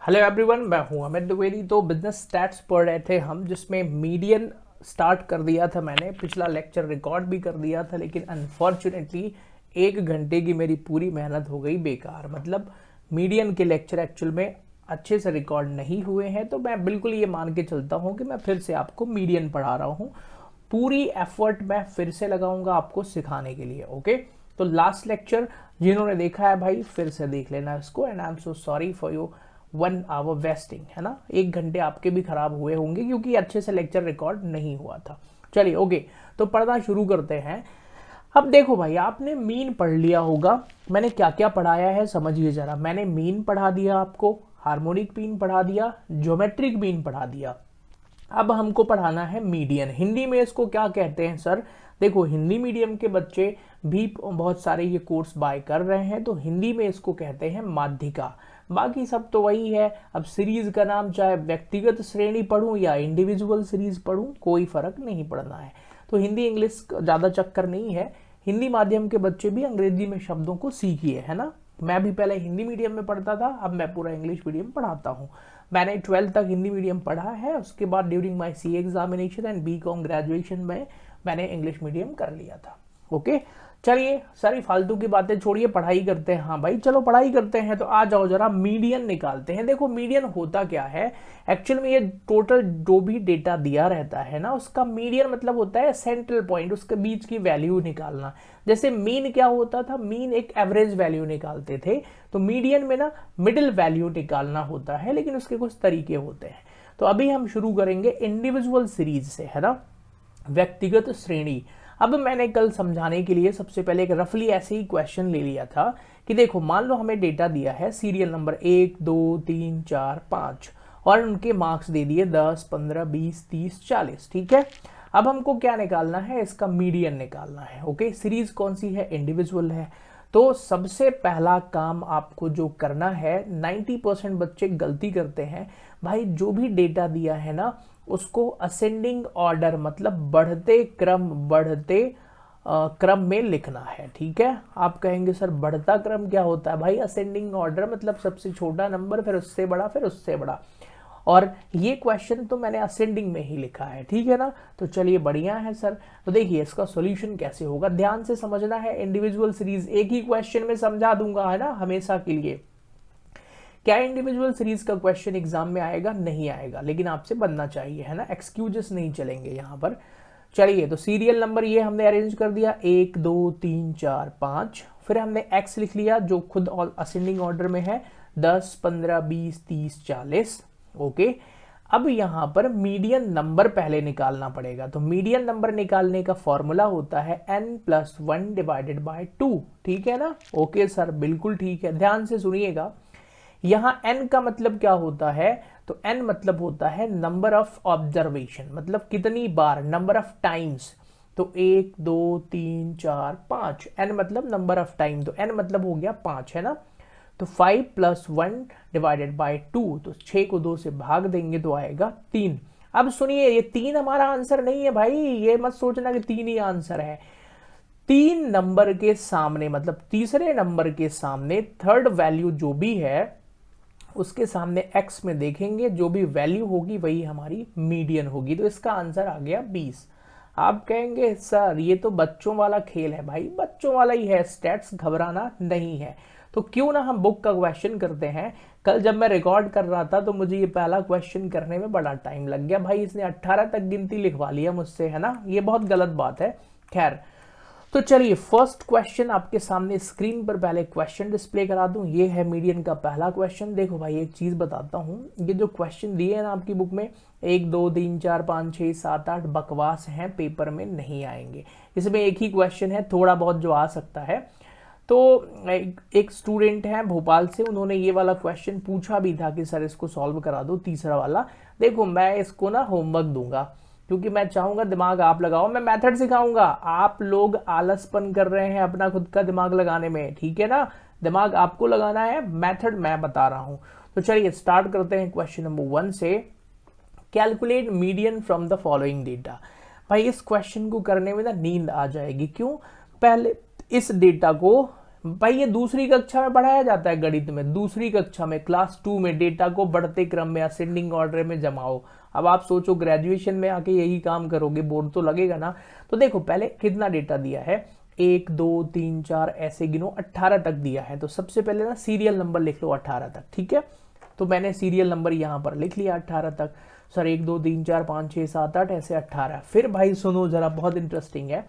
Hello everyone, मैं हूं अमित द्विवेदी। तो बिजनेस स्टैट्स पढ़ रहे थे हम, जिसमें मीडियन स्टार्ट कर दिया था मैंने। पिछला लेक्चर रिकॉर्ड भी कर दिया था, लेकिन अनफॉर्चुनेटली 1 घंटे की मेरी पूरी मेहनत हो गई बेकार। मतलब मीडियन के लेक्चर एक्चुअल में अच्छे से रिकॉर्ड नहीं हुए हैं, तो मैं बिल्कुल ये मान के चलता हूँ कि मैं फिर से आपको मीडियन पढ़ा रहा हूँ। पूरी एफर्ट मैं फिर से लगाऊंगा आपको सिखाने के लिए। ओके, तो लास्ट लेक्चर जिन्होंने देखा है भाई फिर से देख लेना इसको। And I am so sorry for you 1 hour wasting, है ना। 1 घंटे आपके भी खराब हुए होंगे क्योंकि अच्छे से लेक्चर रिकॉर्ड नहीं हुआ था। चलिए ओके, तो पढ़ना शुरू करते हैं। अब देखो भाई, आपने मीन पढ़ लिया होगा। मैंने क्या क्या पढ़ाया है समझिए जरा। मैंने मीन पढ़ा दिया आपको, हार्मोनिक मीन पढ़ा दिया, ज्योमेट्रिक मीन पढ़ा दिया। अब हमको पढ़ाना है मीडियन। हिंदी में इसको क्या कहते हैं सर? देखो, हिंदी मीडियम के बच्चे भी बहुत सारे ये कोर्स बाय कर रहे हैं, तो हिंदी में इसको कहते हैं माध्यिका। बाकी सब तो वही है। अब सीरीज का नाम चाहे व्यक्तिगत श्रेणी पढ़ूं या इंडिविजुअल सीरीज पढ़ूं, कोई फर्क नहीं पड़ना है। तो हिंदी इंग्लिश ज़्यादा चक्कर नहीं है। हिंदी माध्यम के बच्चे भी अंग्रेजी में शब्दों को सीखिए, है ना। मैं भी पहले हिंदी मीडियम में पढ़ता था, अब मैं पूरा इंग्लिश मीडियम पढ़ाता हूँ। मैंने 12th तक हिंदी मीडियम पढ़ा है, उसके बाद during my C examination and BCom graduation में मैंने इंग्लिश मीडियम कर लिया था। ओके, चलिए सारी फालतू की बातें छोड़िए, पढ़ाई करते हैं। हाँ भाई चलो पढ़ाई करते हैं। तो आ जाओ जरा मीडियन निकालते हैं। देखो मीडियन होता क्या है एक्चुअल में, ये टोटल जो भी डेटा दिया रहता है ना, उसका मीडियन मतलब होता है सेंट्रल पॉइंट, उसके बीच की वैल्यू निकालना। जैसे मीन क्या होता था, मीन एक एवरेज वैल्यू निकालते थे, तो मीडियन में ना मिडिल वैल्यू निकालना होता है, लेकिन उसके कुछ तरीके होते हैं। तो अभी हम शुरू करेंगे इंडिविजुअल सीरीज से, है ना, व्यक्तिगत श्रेणी। अब मैंने कल समझाने के लिए सबसे पहले एक रफली ऐसे ही क्वेश्चन ले लिया था कि देखो मान लो हमें डेटा दिया है सीरियल नंबर 1 2 3 4 5 और उनके मार्क्स दे दिए 10 15 20 30 40। ठीक है, अब हमको क्या निकालना है, इसका मीडियन निकालना है। ओके, सीरीज कौन सी है, इंडिविजुअल है। तो सबसे पहला काम आपको जो करना है, 90% बच्चे गलती करते हैं भाई, जो भी डेटा दिया है ना उसको असेंडिंग ऑर्डर मतलब बढ़ते क्रम में लिखना है। ठीक है, आप कहेंगे सर बढ़ता क्रम क्या होता है? भाई असेंडिंग ऑर्डर मतलब सबसे छोटा नंबर, फिर उससे बड़ा, फिर उससे बड़ा। और ये क्वेश्चन तो मैंने असेंडिंग में ही लिखा है, ठीक है ना। तो चलिए बढ़िया है सर। तो देखिए इसका सॉल्यूशन कैसे होगा, ध्यान से समझना है। इंडिविजुअल सीरीज एक ही क्वेश्चन में समझा दूंगा, है ना, हमेशा के लिए। क्या इंडिविजुअल सीरीज का क्वेश्चन एग्जाम में आएगा? नहीं आएगा, लेकिन आपसे बनना चाहिए, है ना, एक्सक्यूजेस नहीं चलेंगे यहाँ पर। चलिए, तो सीरियल नंबर ये हमने अरेंज कर दिया 1 2 3 4 5। फिर हमने एक्स लिख लिया जो खुद असेंडिंग ऑर्डर में है, 10 15 20 30 40। ओके, अब यहाँ पर मीडियन नंबर पहले निकालना पड़ेगा। तो मीडियन नंबर निकालने का फॉर्मूला होता है n+1 डिवाइडेड बाय 2। ठीक है ना। ओके सर, बिल्कुल ठीक है, ध्यान से सुनिएगा। यहां n का मतलब क्या होता है, तो n मतलब होता है नंबर ऑफ ऑब्जर्वेशन, मतलब कितनी बार, नंबर ऑफ टाइम्स। तो 1 2 3 4 5, n मतलब नंबर ऑफ टाइम, तो n मतलब हो गया 5, है ना। तो 5+1 डिवाइडेड बाय 2, तो 6 को 2 से भाग देंगे तो आएगा 3। अब सुनिए, ये 3 हमारा आंसर नहीं है भाई, ये मत सोचना कि 3 ही आंसर है। 3 नंबर के सामने मतलब तीसरे नंबर के सामने थर्ड वैल्यू जो भी है उसके सामने x में देखेंगे, जो भी वैल्यू होगी वही हमारी मीडियन होगी। तो इसका आंसर आ गया 20। आप कहेंगे सर ये तो बच्चों वाला खेल है। भाई बच्चों वाला ही है, स्टैट्स घबराना नहीं है। तो क्यों ना हम बुक का क्वेश्चन करते हैं। कल जब मैं रिकॉर्ड कर रहा था तो मुझे ये पहला क्वेश्चन करने में बड़ा टाइम लग गया। भाई इसने 18 तक गिनती लिखवा लिया मुझसे, है ना, ये बहुत गलत बात है। खैर, तो चलिए फर्स्ट क्वेश्चन आपके सामने स्क्रीन पर पहले क्वेश्चन डिस्प्ले करा दूं। ये है मीडियन का पहला क्वेश्चन। देखो भाई एक चीज बताता हूं, ये जो क्वेश्चन दिए हैं ना आपकी बुक में 1 2 3 4 5 6 7 8 बकवास हैं, पेपर में नहीं आएंगे। इसमें एक ही क्वेश्चन है, थोड़ा बहुत जो आ सकता है। तो एक स्टूडेंट है भोपाल से, उन्होंने ये वाला क्वेश्चन पूछा भी था कि सर इसको सॉल्व करा दो, तीसरा वाला। देखो मैं इसको ना होमवर्क दूंगा क्योंकि मैं चाहूंगा दिमाग आप लगाओ, मैं मेथड सिखाऊंगा। आप लोग आलसपन कर रहे हैं अपना खुद का दिमाग लगाने में, ठीक है ना। दिमाग आपको लगाना है, मेथड मैं बता रहा हूं। तो चलिए स्टार्ट करते हैं क्वेश्चन नंबर 1 से। Calculate median from the following data. भाई इस क्वेश्चन को करने में ना नींद आ जाएगी। क्यों? पहले इस डेटा को भाई ये दूसरी कक्षा में पढ़ाया जाता है गणित में, दूसरी कक्षा में क्लास 2 में डेटा को बढ़ते क्रम में असेंडिंग ऑर्डर में जमाओ। अब आप सोचो ग्रेजुएशन में आके यही काम करोगे, बोर्ड तो लगेगा ना। तो देखो पहले कितना डेटा दिया है, 1 2 3 4 ऐसे गिनो, 18 तक दिया है। तो सबसे पहले ना सीरियल नंबर लिख लो 18 तक, ठीक है। तो मैंने सीरियल नंबर यहाँ पर लिख लिया 18 तक। सर 1 2 3 4 5 6 7 8 ऐसे 18। फिर भाई सुनो जरा, बहुत इंटरेस्टिंग है।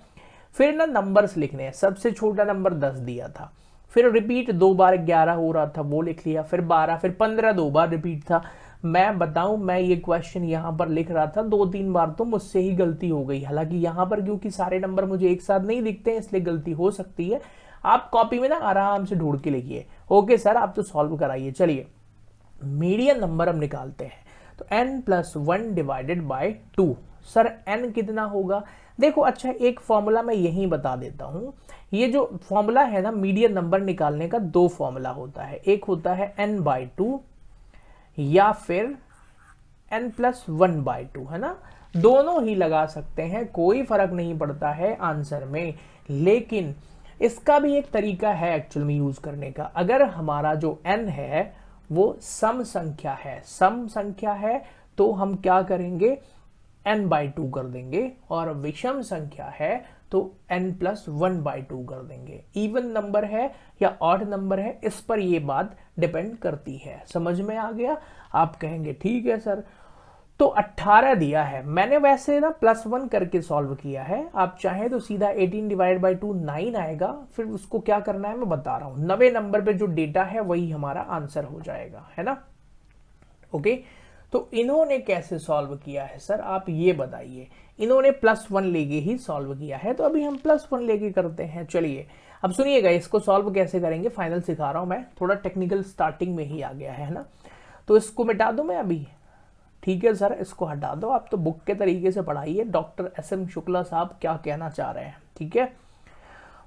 फिर ना नंबर्स लिखने हैं। सबसे छोटा नंबर 10 दिया था, फिर रिपीट 2 बार 11 हो रहा था वो लिख लिया, फिर 12, फिर 15 2 बार रिपीट था। मैं बताऊं, मैं ये क्वेश्चन यहाँ पर लिख रहा था 2-3 बार, तो मुझसे ही गलती हो गई। हालांकि यहाँ पर क्योंकि सारे नंबर मुझे एक साथ नहीं दिखते हैं इसलिए गलती हो सकती है। आप कॉपी में ना आराम से ढूंढ के लिखिए। ओके सर, आप तो सॉल्व कराइए। चलिए मीडियन नंबर हम निकालते हैं। तो n+1 divided by 2। Sir n कितना होगा? देखो अच्छा, एक फॉर्मूला मैं यहीं बता देता हूं। ये जो फॉर्मूला है ना मीडियन नंबर निकालने का, 2 फॉर्मूला होता है। एक होता है n/2 या फिर n+1/2, है ना। दोनों ही लगा सकते हैं, कोई फर्क नहीं पड़ता है आंसर में। लेकिन इसका भी एक तरीका है एक्चुअल में यूज करने का। अगर हमारा जो n है वो सम संख्या है, सम संख्या है, तो हम क्या करेंगे, n/2 कर देंगे। और विषम संख्या है तो n+1/2 कर देंगे। इवन नंबर है या ऑड नंबर है, इस पर ये बात डिपेंड करती है। समझ में आ गया? आप कहेंगे ठीक है सर। तो 18 दिया है, मैंने वैसे ना +1 करके सॉल्व किया है। आप चाहें तो सीधा 18 डिवाइड बाई 2 9 आएगा। फिर उसको क्या करना है मैं बता रहा हूं। 90 नंबर पे जो डेटा है वही हमारा आंसर हो जाएगा, है ना। ओके, तो इन्होंने कैसे सॉल्व किया है सर, आप ये बताइए। इन्होंने +1 लेके ही सॉल्व किया है, तो अभी हम +1 लेके करते हैं। चलिए अब सुनिएगा, इसको सॉल्व कैसे करेंगे, फाइनल सिखा रहा हूं मैं। थोड़ा टेक्निकल स्टार्टिंग में ही आ गया है ना। तो इसको मिटा दूं मैं अभी, ठीक है सर, इसको हटा दो। आप तो बुक के तरीके से पढ़ाइए, डॉक्टर SM शुक्ला साहब क्या कहना चाह रहे हैं, ठीक है।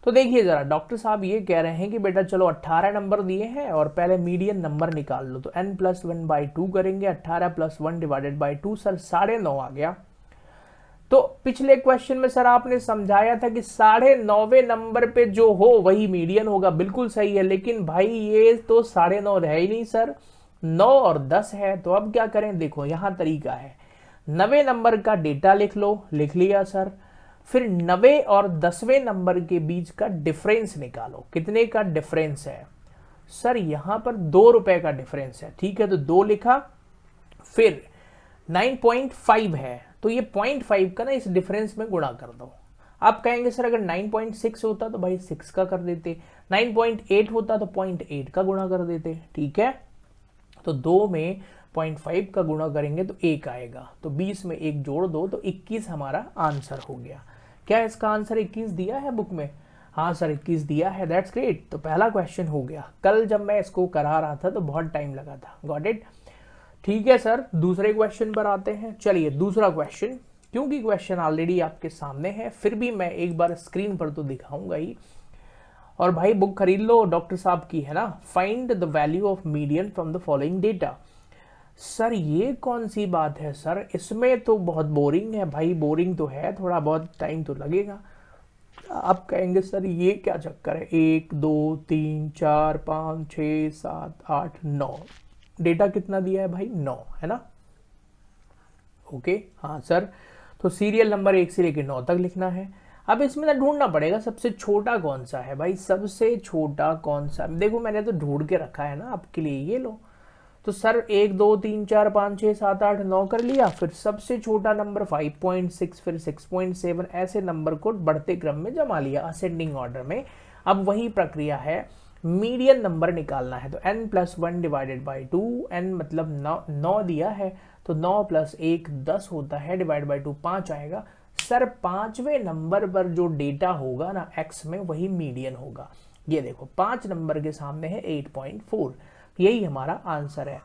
तो देखिए जरा, डॉक्टर साहब ये कह रहे हैं कि बेटा चलो 18 नंबर दिए हैं और पहले मीडियन नंबर निकाल लो। तो n+1/2 करेंगे, 18 + 1 डिवाइडेड बाई 2। सर 9.5 आ गया। तो पिछले क्वेश्चन में सर आपने समझाया था कि 9.5वें नंबर पे जो हो वही मीडियन होगा, बिल्कुल सही है। लेकिन भाई ये तो 9.5 है ही नहीं सर, 9 और 10 है। तो अब क्या करें, देखो यहां तरीका है। 90 नंबर का डेटा लिख लो, लिख लिया सर। फिर 90 और 10वें नंबर के बीच का डिफरेंस निकालो। कितने का डिफरेंस है सर? यहां पर 2 रुपए का डिफरेंस है, ठीक है। तो 2 लिखा। फिर 9.5 है, तो ये 0.5 का ना इस डिफरेंस में गुणा कर दो। आप कहेंगे सर अगर 9.6 होता तो भाई 6 का कर देते, 9.8 होता तो 0.8 का गुणा कर देते, ठीक है। तो 2 में 0.5 का गुणा करेंगे तो 1 आएगा। तो 20 में 1 जोड़ दो तो 21 हमारा आंसर हो गया। क्या इसका आंसर 21 दिया है बुक में? हाँ सर 21 दिया है, दैट्स ग्रेट। तो पहला क्वेश्चन हो गया। कल जब मैं इसको करा रहा था तो बहुत टाइम लगा था, गॉट इट। ठीक है सर, दूसरे क्वेश्चन पर आते हैं। चलिए दूसरा क्वेश्चन, क्योंकि क्वेश्चन ऑलरेडी आपके सामने है फिर भी मैं एक बार स्क्रीन पर तो दिखाऊंगा ही। और भाई बुक खरीद लो, डॉक्टर साहब की है ना। Find the value of median from the following data. Sir ये कौन सी बात है सर, इसमें तो बहुत बोरिंग है भाई। बोरिंग तो है, थोड़ा बहुत टाइम तो लगेगा। आप कहेंगे सर ये क्या चक्कर है, 1 2 3 4 5 6 7 8 9, डेटा कितना दिया है भाई? 9, है ना। ओके हाँ सर, तो सीरियल नंबर 1 से लेकर 9 तक लिखना है। अब इसमें ना ढूंढना पड़ेगा सबसे छोटा कौन सा है भाई, सबसे छोटा कौन सा। देखो मैंने तो ढूंढ के रखा है ना आपके लिए, ये लो। तो सर 1 2 3 4 5 6 7 8 9 कर लिया। फिर सबसे छोटा नंबर 5.6, फिर 6.7, ऐसे नंबर को बढ़ते क्रम में जमा लिया असेंडिंग ऑर्डर में। अब वही प्रक्रिया है, मीडियन नंबर निकालना है। तो n+1 डिवाइडेड बाई 2, n मतलब 9 दिया है तो 9 + 1 10 होता है, डिवाइड बाई 2 5 आएगा। सर 5वें नंबर पर जो डेटा होगा ना x में वही मीडियन होगा। ये देखो 5 नंबर के सामने है 8.4, यही हमारा आंसर है।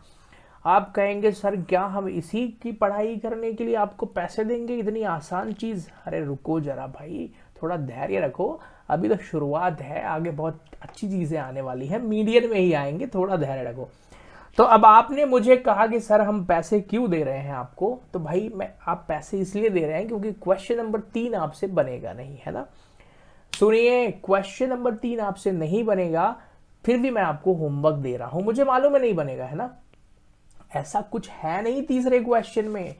आप कहेंगे सर क्या हम इसी की पढ़ाई करने के लिए आपको पैसे देंगे, इतनी आसान चीज? अरे रुको जरा भाई, थोड़ा धैर्य रखो, अभी तो शुरुआत है, आगे बहुत अच्छी चीजें आने वाली है, मीडियन में ही आएंगे, थोड़ा धैर्य रखो। तो अब आपने मुझे कहा कि सर हम पैसे क्यों दे रहे हैं आपको, तो भाई आप पैसे इसलिए दे रहे हैं क्योंकि क्वेश्चन नंबर 3 आपसे बनेगा नहीं, है ना। सुनिए, क्वेश्चन नंबर 3 आपसे नहीं बनेगा, फिर भी मैं आपको होमवर्क दे रहा हूं, मुझे मालूम है नहीं बनेगा, है ना, ऐसा कुछ है नहीं तीसरे क्वेश्चन में।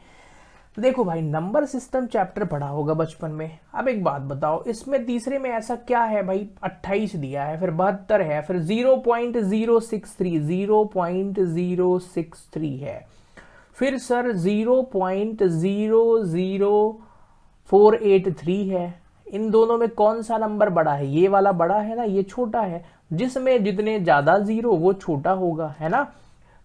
देखो भाई, नंबर सिस्टम चैप्टर पढ़ा होगा बचपन में। अब एक बात बताओ, इसमें तीसरे में ऐसा क्या है भाई, 28 दिया है, फिर 72 है, फिर 0.063 है, फिर सर 0.00483 है। इन दोनों में कौन सा नंबर बड़ा है? ये वाला बड़ा है ना, ये छोटा है। जिसमें जितने ज्यादा जीरो वो छोटा होगा, है ना।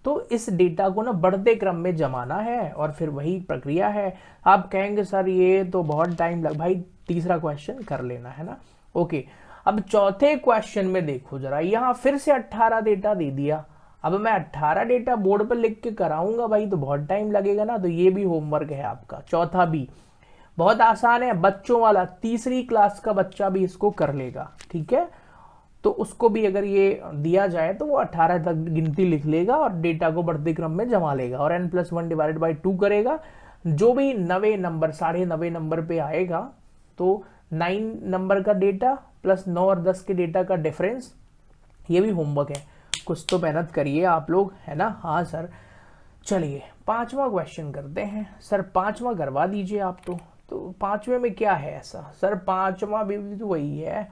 तो इस डेटा को ना बढ़ते क्रम में जमाना है और फिर वही प्रक्रिया है। आप कहेंगे सर ये तो बहुत टाइम लग, भाई तीसरा क्वेश्चन कर लेना, है ना। ओके, अब चौथे क्वेश्चन में देखो जरा, यहां फिर से 18 डेटा दे दिया। अब मैं 18 डेटा बोर्ड पर लिख के कराऊंगा भाई तो बहुत टाइम लगेगा ना, तो ये भी होमवर्क है आपका। चौथा भी बहुत आसान है, बच्चों वाला, तीसरी क्लास का बच्चा भी इसको कर लेगा, ठीक है। तो उसको भी अगर ये दिया जाए तो वो 18 तक गिनती लिख लेगा और डेटा को बढ़ते क्रम में जमा लेगा और n+1 डिवाइडेड बाई 2 करेगा। जो भी 90 नंबर, 90.5 नंबर पे आएगा तो 9 नंबर का डेटा प्लस 9 और 10 के डेटा का डिफरेंस। ये भी होमवर्क है, कुछ तो मेहनत करिए आप लोग, है ना। हाँ सर, चलिए 5वां क्वेश्चन करते हैं। सर 5वां करवा दीजिए आप। तो 5वें में क्या है ऐसा? सर 5वां भी तो वही है।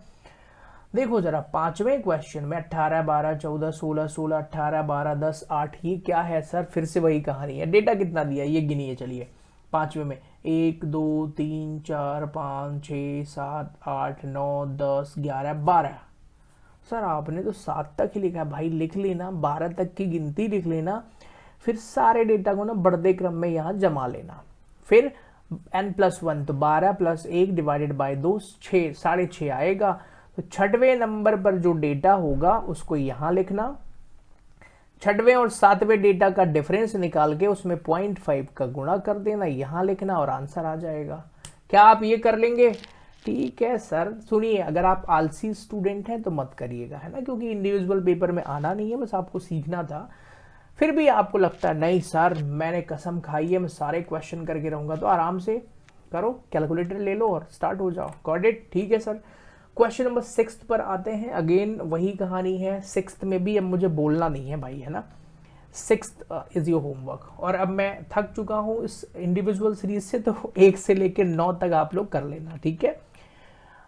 देखो जरा 5वें क्वेश्चन में 18, 12, 14, 16, 16, 18, 12, 10, 8, ये क्या है सर? फिर से वही कहानी है। डेटा कितना दिया ये गिनिए। चलिए 5वें में 1, 2, 3, 4, 5, 6, 7, 8, 9, 10, 11, 12। सर आपने तो 7 तक ही लिखा है भाई, लिख लेना, 12 तक की गिनती लिख लेना, फिर सारे डेटा को ना बढ़ते क्रम में यहाँ जमा लेना। फिर n+1 तो 12 + 1 डिवाइडेड बाई 2, 6, 6.5 आएगा। तो 6वें नंबर पर जो डेटा होगा उसको यहां लिखना, 6वें और 7वें डेटा का डिफरेंस निकाल के उसमें 0.5 का गुणा कर देना, यहां लिखना और आंसर आ जाएगा। क्या आप ये कर लेंगे? ठीक है सर। सुनिए, अगर आप आलसी स्टूडेंट हैं तो मत करिएगा, है ना, क्योंकि इंडिविजुअल पेपर में आना नहीं है, बस आपको सीखना था। फिर भी आपको लगता है नहीं सर मैंने कसम खाई है मैं सारे क्वेश्चन करके रहूंगा, तो आराम से करो, कैलकुलेटर ले लो और स्टार्ट हो जाओ। Got it? ठीक है सर। क्वेश्चन नंबर 6 पर आते हैं। अगेन वही कहानी है, 6 में भी अब मुझे बोलना नहीं है भाई, है ना। 6 इज योर होमवर्क। और अब मैं थक चुका हूं इस इंडिविजुअल सीरीज से, तो 1 से लेकर 9 तक आप लोग कर लेना, ठीक है।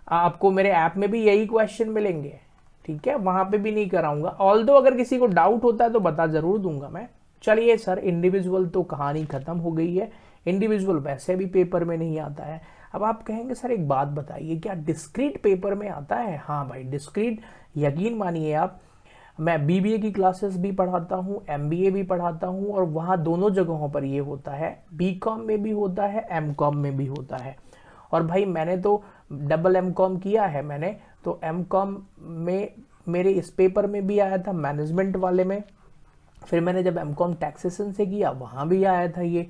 आपको मेरे ऐप में भी यही क्वेश्चन मिलेंगे, ठीक है, वहां पे भी नहीं कराऊंगा। ऑल्दो अगर किसी को डाउट होता है तो बता जरूर दूंगा मैं। चलिए सर, इंडिविजुअल तो कहानी खत्म हो गई है, इंडिविजुअल वैसे भी पेपर में नहीं आता है। अब आप कहेंगे सर एक बात बताइए, क्या डिस्क्रीट पेपर में आता है? हाँ भाई डिस्क्रीट, यकीन मानिए आप, मैं बीबीए की क्लासेस भी पढ़ाता हूँ, एमबीए भी पढ़ाता हूँ, और वहाँ दोनों जगहों पर ये होता है। बीकॉम में भी होता है, एमकॉम में भी होता है। और भाई मैंने तो डबल एमकॉम किया है मैंने, तो एमकॉम में मेरे इस पेपर में भी आया था, मैनेजमेंट वाले में। फिर मैंने जब एमकॉम टैक्सेशन से किया वहाँ भी आया था ये,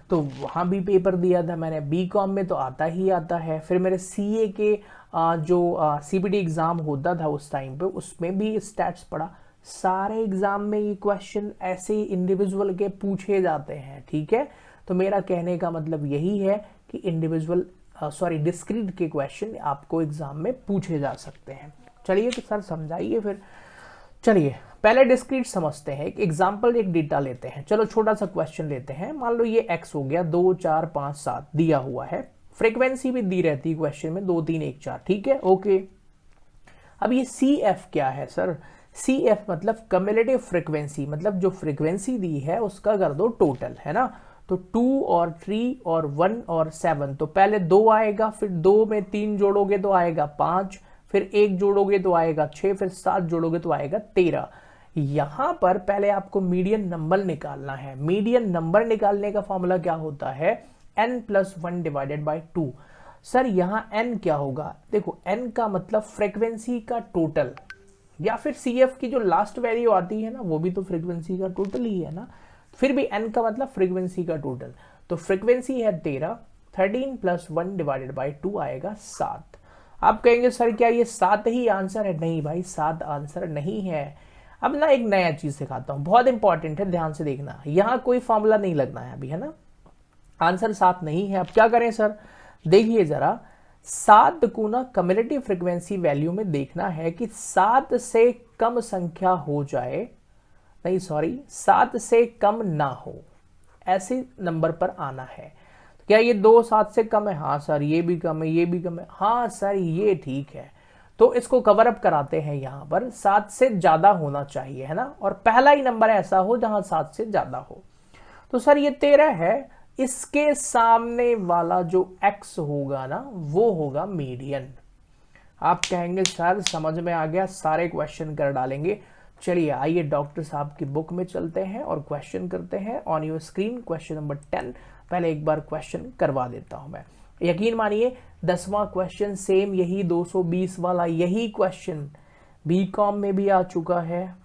तो वहाँ भी पेपर दिया था मैंने। बीकॉम में तो आता ही आता है। फिर मेरे सीए के जो सीपीटी एग्ज़ाम होता था उस टाइम पे, उसमें भी स्टैट्स पढ़ा। सारे एग्ज़ाम में ये क्वेश्चन ऐसे ही इंडिविजुअल के पूछे जाते हैं, ठीक है। तो मेरा कहने का मतलब यही है कि इंडिविजुअल डिस्क्रीट के क्वेश्चन आपको एग्जाम में पूछे जा सकते हैं। चलिए तो सर समझाइए फिर। चलिए पहले डिस्क्रीट समझते हैं। एक एग्जाम्पल, एक डेटा लेते हैं। चलो छोटा सा क्वेश्चन लेते हैं। मान लो ये x हो गया, 2, 4, 5, 7 दिया हुआ है। फ्रीक्वेंसी भी दी रहती है क्वेश्चन में, 2, 3, 1, 4, ठीक है, ओके। अब ये CF क्या है सर? CF मतलब कम्युलेटिव फ्रीक्वेंसी, मतलब जो फ्रीक्वेंसी दी है उसका कर दो टोटल, है ना। तो 2 और 3 और 1 और 7, तो पहले 2 आएगा, फिर 2 में 3 जोड़ोगे तो आएगा 5, फिर 1 जोड़ोगे तो आएगा 6, फिर 7 जोड़ोगे तो आएगा 13। यहां पर पहले आपको मीडियन नंबर निकालना है। मीडियन नंबर निकालने का फॉर्मूला क्या होता है? n+1 divided by 2। सर यहाँ n क्या होगा? देखो n का मतलब फ्रीक्वेंसी का टोटल, या फिर CF की जो लास्ट वैल्यू आती है ना वो भी तो फ्रीक्वेंसी का टोटल ही है ना। फिर भी n का मतलब फ्रीक्वेंसी का टोटल, तो फ्रीक्वेंसी है 13, 13+1 डिवाइडेड बाई 2 आएगा 7। आप कहेंगे सर क्या ये 7 ही आंसर है? नहीं भाई, 7 आंसर नहीं है। अब ना एक नया चीज सिखाता हूं, बहुत इंपॉर्टेंट है, ध्यान से देखना। यहां कोई फॉर्मूला नहीं लगना है अभी, है ना। आंसर 7 नहीं है। अब क्या करें सर? देखिए जरा, 7 को ना कम्युलेटिव फ्रीक्वेंसी वैल्यू में देखना है कि 7 से कम संख्या हो जाए, नहीं सॉरी 7 से कम ना हो, ऐसे नंबर पर आना है। तो क्या ये 2 7 से कम है? हाँ सर ये भी कम है, ये भी कम है, हाँ सर ये ठीक है। तो इसको कवर अप कराते हैं, यहां पर 7 से ज्यादा होना चाहिए, है ना, और पहला ही नंबर ऐसा हो जहां 7 से ज्यादा हो। तो सर ये 13 है, इसके सामने वाला जो x होगा ना वो होगा मीडियन। आप कहेंगे सर समझ में आ गया, सारे क्वेश्चन कर डालेंगे। चलिए आइए डॉक्टर साहब की बुक में चलते हैं और क्वेश्चन करते हैं। On your screen question number 10। पहले एक बार क्वेश्चन करवा देता हूं मैं। यकीन मानिए 10वां क्वेश्चन सेम यही 220 वाला यही क्वेश्चन बीकॉम में भी आ चुका है,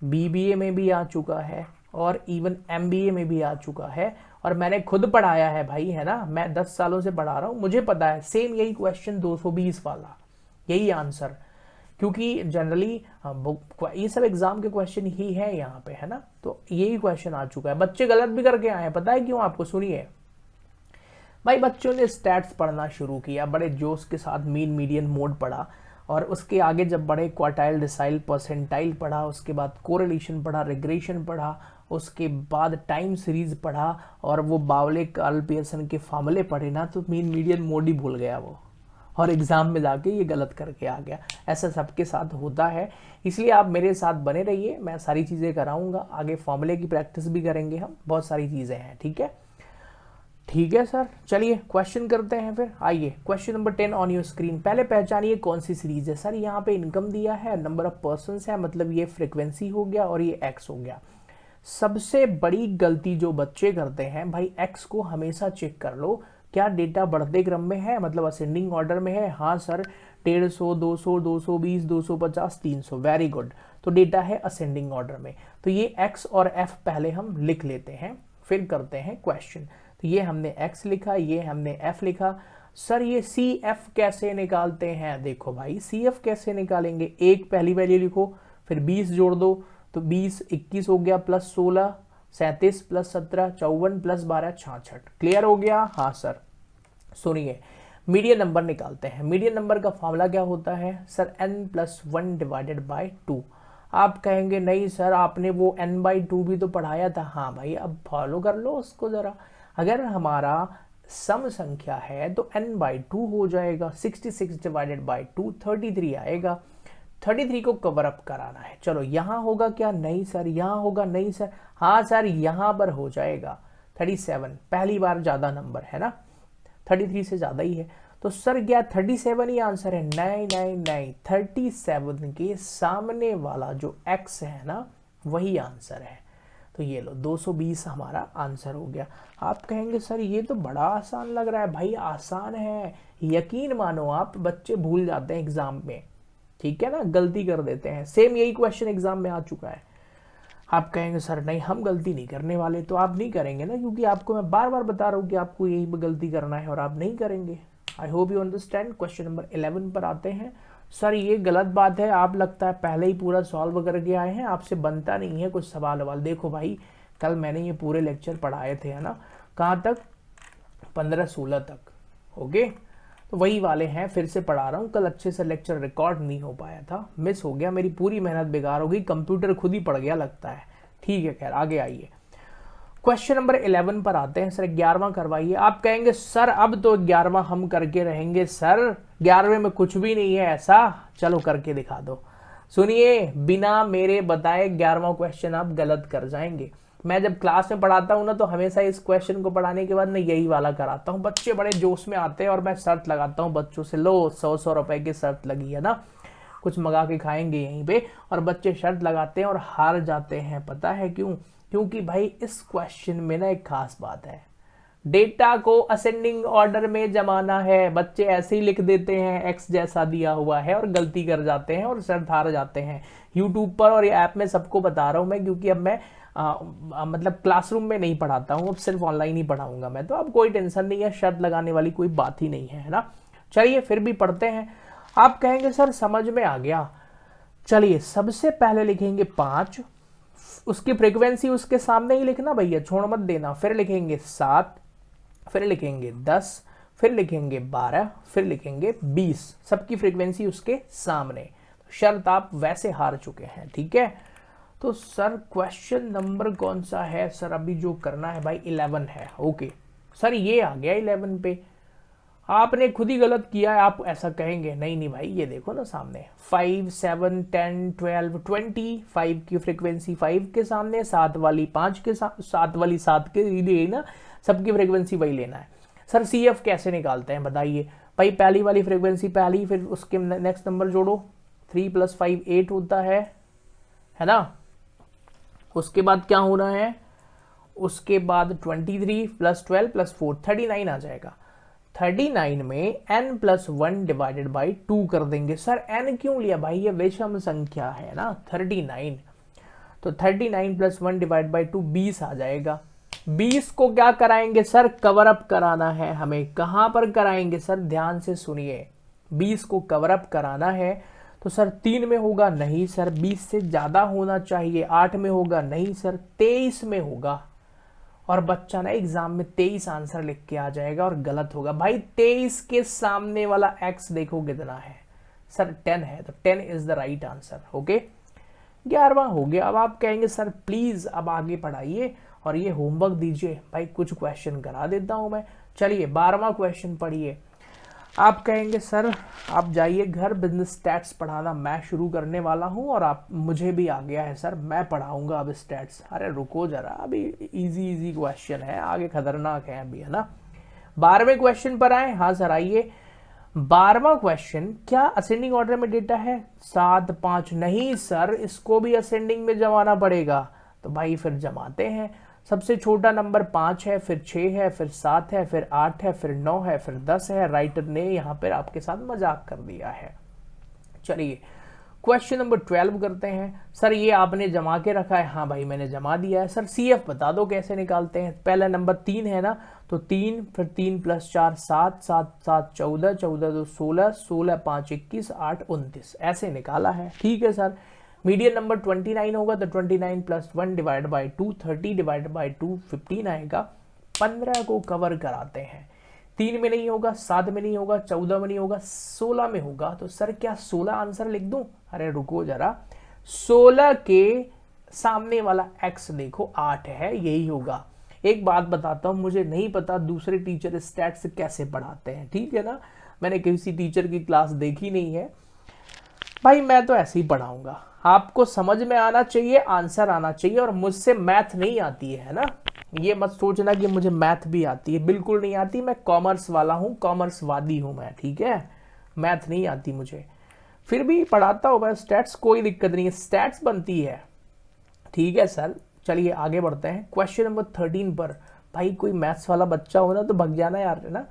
बीबीए में भी आ चुका है और इवन एमबीए में भी आ चुका है, और मैंने खुद पढ़ाया है भाई, है ना, मैं 10 सालों से पढ़ा रहा हूं, मुझे पता है सेम यही क्वेश्चन 220 वाला यही आंसर, क्योंकि जनरली ये सब एग्जाम के क्वेश्चन ही है यहाँ पे, है ना। तो यही क्वेश्चन आ चुका है, बच्चे गलत भी करके आए हैं, पता है क्यों आपको? सुनिए भाई, बच्चों ने स्टैट्स पढ़ना शुरू किया, बड़े जोश के साथ मीन मीडियन मोड पढ़ा, और उसके आगे जब बड़े क्वार्टाइल डिसाइल परसेंटाइल पढ़ा, उसके बाद कोरिलेशन पढ़ा, रिग्रेशन पढ़ा, उसके बाद टाइम सीरीज पढ़ा, और वो बावले कार्ल पियर्सन के फार्मूले पढ़े ना, तो मीन मीडियन मोड ही भूल गया वो, और एग्जाम में जाके ये गलत करके आ गया। ऐसा सबके साथ होता है, इसलिए आप मेरे साथ बने रहिए, मैं सारी चीज़ें कराऊंगा, आगे फॉर्मूले की प्रैक्टिस भी करेंगे हम, बहुत सारी चीज़ें हैं, ठीक है। ठीक है सर, चलिए क्वेश्चन करते हैं फिर। आइए question number 10 on your screen. पहले पहचानिए कौन सी सीरीज है। सर यहाँ पे इनकम दिया है, नंबर ऑफ पर्सन्स है, मतलब ये फ्रीक्वेंसी हो गया और ये एक्स हो गया। सबसे बड़ी गलती जो बच्चे करते हैं भाई, एक्स को हमेशा चेक कर लो, क्या डेटा बढ़ते क्रम में है, मतलब असेंडिंग ऑर्डर में है। हाँ सर 150, 200, 220, 250, 300, वेरी गुड, तो डेटा है असेंडिंग ऑर्डर में। तो ये एक्स और एफ पहले हम लिख लेते हैं, फिर करते हैं क्वेश्चन। तो ये हमने x लिखा, ये हमने f लिखा। सर ये CF कैसे निकालते हैं? देखो भाई CF कैसे निकालेंगे, एक पहली वैल्यू लिखो, फिर 20 जोड़ दो, तो 20 21 हो गया, प्लस 16 37 प्लस 17 54 प्लस 12 66। क्लियर हो गया? हाँ सर। सुनिए मीडियन नंबर निकालते हैं। मीडियन नंबर का फॉर्मूला क्या होता है? Sir n+1 divided by 2। आप कहेंगे नहीं सर आपने वो n/2 भी तो पढ़ाया था। हाँ भाई अब फॉलो कर लो उसको जरा। अगर हमारा सम संख्या है तो n/2 हो जाएगा, 66 डिवाइडेड बाय 2 33 आएगा। 33 को कवर अप कराना है। चलो यहाँ होगा क्या? नहीं सर। यहाँ होगा? नहीं सर। हाँ सर यहाँ पर हो जाएगा 37, पहली बार ज्यादा नंबर है ना, 33 से ज्यादा ही है। तो सर क्या 37 ही आंसर है? नहीं नहीं नहीं, 37 के सामने वाला जो x है ना वही आंसर है। तो ये लो 220 हमारा आंसर हो गया। आप कहेंगे सर ये तो बड़ा आसान लग रहा है। भाई आसान है, यकीन मानो आप, बच्चे भूल जाते हैं एग्जाम में, ठीक है ना, गलती कर देते हैं। सेम यही क्वेश्चन एग्जाम में आ चुका है। आप कहेंगे सर नहीं हम गलती नहीं करने वाले, तो आप नहीं करेंगे ना, क्योंकि आपको मैं बार बार बता रहा हूँ कि आपको यही गलती करना है और आप नहीं करेंगे। I hope you understand. Question number 11 पर आते हैं। सर ये गलत बात है, आप लगता है पहले ही पूरा सॉल्व करके आए हैं, आपसे बनता नहीं है कुछ सवाल वाल। देखो भाई कल मैंने ये पूरे लेक्चर पढ़ाए थे, है ना, कहाँ तक? 15-16 तक। ओके, तो वही वाले हैं, फिर से पढ़ा रहा हूँ। कल अच्छे से लेक्चर रिकॉर्ड नहीं हो पाया था, मिस हो गया, मेरी पूरी मेहनत बेकार हो गई, कंप्यूटर खुद ही पड़ गया लगता है। ठीक है, खैर आगे आइए। क्वेश्चन नंबर 11 पर आते हैं। सर 11वां करवाइए। आप कहेंगे सर अब तो 11वां हम करके रहेंगे। सर 11वें में कुछ भी नहीं है ऐसा, चलो करके दिखा दो। सुनिए, बिना मेरे बताए 11वां क्वेश्चन आप गलत कर जाएंगे। मैं जब क्लास में पढ़ाता हूँ ना तो हमेशा इस क्वेश्चन को पढ़ाने के बाद मैं यही वाला कराता हूँ। बच्चे बड़े जोश में आते हैं और मैं शर्त लगाता हूँ बच्चों से, लो 100 रुपए की शर्त लगी है ना, कुछ मंगा के खाएंगे यहीं पे, और बच्चे शर्त लगाते हैं और हार जाते हैं। पता है क्यों? क्योंकि भाई इस क्वेश्चन में ना एक खास बात है, डेटा को असेंडिंग ऑर्डर में जमाना है। बच्चे ऐसे ही लिख देते हैं एक्स जैसा दिया हुआ है और गलती कर जाते हैं और शर्त हार जाते हैं। यूट्यूब पर और ये ऐप में सबको बता रहा हूँ मैं, क्योंकि अब मैं मतलब क्लासरूम में नहीं पढ़ाता हूँ, अब सिर्फ ऑनलाइन ही पढ़ाऊंगा मैं, तो अब कोई टेंशन नहीं है, शर्त लगाने वाली कोई बात ही नहीं है ना। चलिए फिर भी पढ़ते हैं। आप कहेंगे सर समझ में आ गया। चलिए सबसे पहले लिखेंगे 5, उसकी फ्रीक्वेंसी उसके सामने ही लिखना भैया, छोड़ मत देना। फिर लिखेंगे 7, फिर लिखेंगे 10, फिर लिखेंगे 12, फिर लिखेंगे 20, सबकी फ्रीक्वेंसी उसके सामने। शर्त आप वैसे हार चुके हैं, ठीक है। तो सर क्वेश्चन नंबर कौन सा है सर, अभी जो करना है भाई 11 है। ओके सर, ये आ गया 11 पे, आपने खुद ही गलत किया है, आप ऐसा कहेंगे। नहीं नहीं भाई, ये देखो ना सामने 5, 7, 10, 12, 20, 5 की फ्रीक्वेंसी 5 के सामने, 7 वाली 5 के साथ, 7 वाली 7 के लिए ना, सबकी फ्रीक्वेंसी वही लेना है। सर CF कैसे निकालते हैं बताइए भाई, पहली वाली फ्रीक्वेंसी पहली, फिर उसके नेक्स्ट नंबर जोड़ो, 3 + 5 8 होता है ना। उसके बाद क्या होना है, उसके बाद 23 + 12 + 4 39 आ जाएगा। 39 में n+1 डिवाइडेड बाई 2 कर देंगे। सर n क्यों लिया भाई, ये विषम संख्या है ना 39, तो 39 + 1 डिवाइड बाई 2 20 आ जाएगा। 20 को क्या कराएंगे सर, कवर अप कराना है हमें। कहां पर कराएंगे सर, ध्यान से सुनिए, 20 को कवर अप कराना है तो सर 3 में होगा, नहीं सर 20 से ज्यादा होना चाहिए। 8 में होगा, नहीं सर 23 में होगा। और बच्चा ना एग्जाम में 23 आंसर लिख के आ जाएगा और गलत होगा। भाई 23 के सामने वाला x देखो कितना है सर, 10 है, तो 10 is the right answer. Okay 11वां हो गया। अब आप कहेंगे सर प्लीज अब आगे पढ़ाइए और ये होमवर्क दीजिए। भाई कुछ क्वेश्चन करा देता हूं मैं। चलिए 12वां क्वेश्चन पढ़िए। आप कहेंगे सर आप जाइए घर, बिजनेस स्टैट्स पढ़ाना मैं शुरू करने वाला हूं और आप, मुझे भी आ गया है सर, मैं पढ़ाऊंगा अब स्टैट्स। अरे रुको जरा, अभी इजी क्वेश्चन है, आगे खतरनाक है अभी, है ना। 12वें क्वेश्चन पर आए। हाँ सर आइए। 12वां क्वेश्चन, क्या असेंडिंग ऑर्डर में डेटा है 7, 5? नहीं सर, इसको भी असेंडिंग में जमाना पड़ेगा। तो भाई फिर जमाते हैं। सबसे छोटा नंबर 5 है, फिर 6 है, फिर 7 है, फिर 8 है, फिर 9 है, फिर 10 है। राइटर ने यहाँ पर आपके साथ मजाक कर दिया है। चलिए क्वेश्चन नंबर 12 करते हैं। सर ये आपने जमा के रखा है। हाँ भाई मैंने जमा दिया है। सर CF बता दो कैसे निकालते हैं। पहला नंबर 3 है ना, तो 3, फिर 3 + 4 7, 7 7 14, 14 2 16, 16 5 21, 8 29, ऐसे निकाला है। ठीक है सर। मीडियन नंबर 29 होगा, तो 29 + 1 डिवाइड बाई 2 30 डिवाइड बाई 2 15 आएगा। 15 को कवर कराते हैं। 3 में नहीं होगा, 7 में नहीं होगा, 14 में नहीं होगा, 16 में होगा। तो सर क्या 16 आंसर लिख दूं? अरे रुको जरा, 16 के सामने वाला x देखो 8 है, यही होगा। एक बात बताता हूं, मुझे नहीं पता दूसरे टीचर स्टैट्स कैसे पढ़ाते हैं, ठीक है ना, मैंने किसी टीचर की क्लास देखी नहीं है भाई, मैं तो ऐसे ही पढ़ाऊंगा। आपको समझ में आना चाहिए, आंसर आना चाहिए। और मुझसे मैथ नहीं आती है ना, ये मत सोचना कि मुझे मैथ भी आती है, बिल्कुल नहीं आती। मैं कॉमर्स वाला हूँ, कॉमर्सवादी हूँ मैं, ठीक है। मैथ नहीं आती मुझे, फिर भी पढ़ाता हूँ मैं स्टैट्स, कोई दिक्कत नहीं है, स्टैट्स बनती है, ठीक है सर। चलिए आगे बढ़ते हैं क्वेश्चन नंबर 13 पर। भाई कोई मैथ्स वाला बच्चा हो ना तो भग जाना यार, है ना।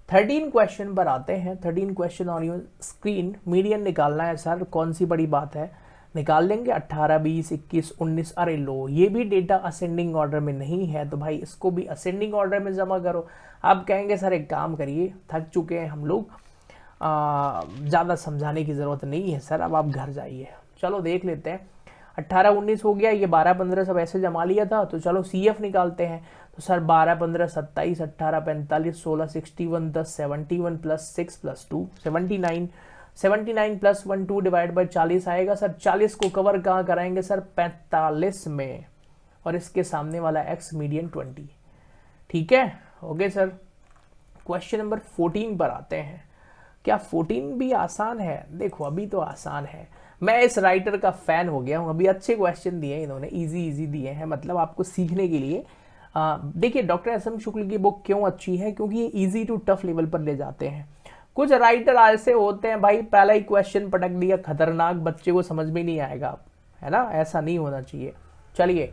13 क्वेश्चन पर आते हैं। 13 question on your screen. Median निकालना है सर, कौन सी बड़ी बात है, निकाल लेंगे। 18, 20, 21, 19। अरे लो, ये भी डेटा असेंडिंग ऑर्डर में नहीं है, तो भाई इसको भी असेंडिंग ऑर्डर में जमा करो। आप कहेंगे सर एक काम करिए, थक चुके हैं हम लोग, ज़्यादा समझाने की ज़रूरत नहीं है सर, अब आप घर जाइए। चलो देख लेते हैं। 18, 19 हो गया, ये 12, 15 सब ऐसे जमा लिया था, तो चलो CF निकालते हैं। तो सर 12, 15, 27, 18, 45, 16, 61, 10, 71 + 6 + 2 79, 79 + 1 2 डिवाइड बाई 40 आएगा। सर 40 को कवर कहाँ कराएंगे सर, 45 में, और इसके सामने वाला x मीडियन 20, ठीक है। Okay sir. क्वेश्चन नंबर 14 पर आते हैं। क्या 14 भी आसान है? देखो अभी तो आसान है, मैं इस राइटर का फैन हो गया हूँ। अभी अच्छे क्वेश्चन दिए हैं इन्होंने, इजी दिए हैं, मतलब आपको सीखने के लिए। देखिए डॉक्टर SM शुक्ल की बुक क्यों अच्छी है, क्योंकि ये इजी टू टफ लेवल पर ले जाते हैं। कुछ राइटर ऐसे होते हैं भाई, पहला ही क्वेश्चन पटक दिया, खतरनाक, बच्चे को समझ में नहीं आएगा, है ना, ऐसा नहीं होना चाहिए। चलिए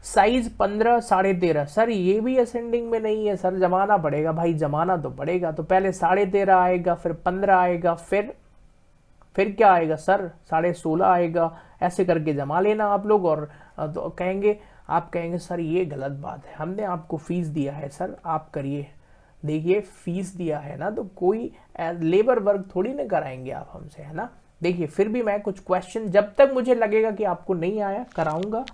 साइज 15, 13.5। सर ये भी असेंडिंग में नहीं है सर, जमाना पड़ेगा भाई, जमाना तो पड़ेगा। तो पहले 13.5 आएगा, फिर 15 आएगा, फिर क्या आएगा सर, 16.5 आएगा। ऐसे करके जमा लेना आप लोग। और तो आप कहेंगे सर ये गलत बात है, हमने आपको फीस दिया है सर, आप करिए। देखिए फीस दिया है ना, तो कोई लेबर वर्क थोड़ी ना कराएंगे आप हमसे, है ना। देखिए फिर भी मैं कुछ क्वेश्चन, जब तक मुझे लगेगा कि आपको नहीं आया, कराऊंगा।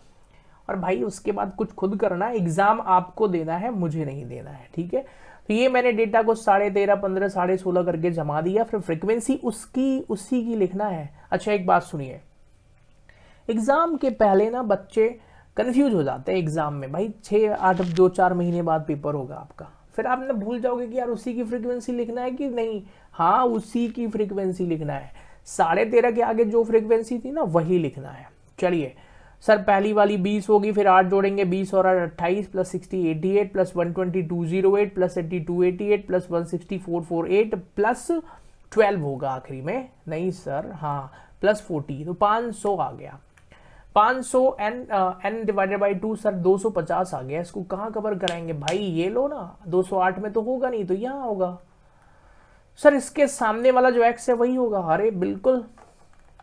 और भाई उसके बाद कुछ खुद करना, एग्जाम आपको देना है, मुझे नहीं देना है, ठीक है। तो ये मैंने डेटा को 13.5, 15, 16.5 करके जमा दिया, फिर फ्रीक्वेंसी उसकी उसी की लिखना है। अच्छा एक बात सुनिए, एग्जाम के पहले ना बच्चे कंफ्यूज हो जाते हैं एग्जाम में, भाई 6, 8, 2, 4 महीने बाद पेपर होगा आपका, फिर आप ना भूल जाओगे कि यार उसी की फ्रीक्वेंसी लिखना है कि नहीं। हाँ उसी की फ्रीक्वेंसी लिखना है, 13.5 के आगे जो फ्रीक्वेंसी थी ना वही लिखना है। चलिए सर पहली वाली 20 होगी, फिर 8 जोड़ेंगे, 20 और 28 plus 60 88 plus 120 208 plus 82 88 plus 160 448 plus 12 होगा आखिरी में, नहीं सर हाँ प्लस 40, तो 500 आ गया। 500 n डिवाइडेड बाई 2 सर 250 आ गया। इसको कहाँ कवर कराएंगे भाई, ये लो ना, 208 में तो होगा नहीं तो यहाँ होगा सर, इसके सामने वाला जो x है वही होगा। अरे बिल्कुल।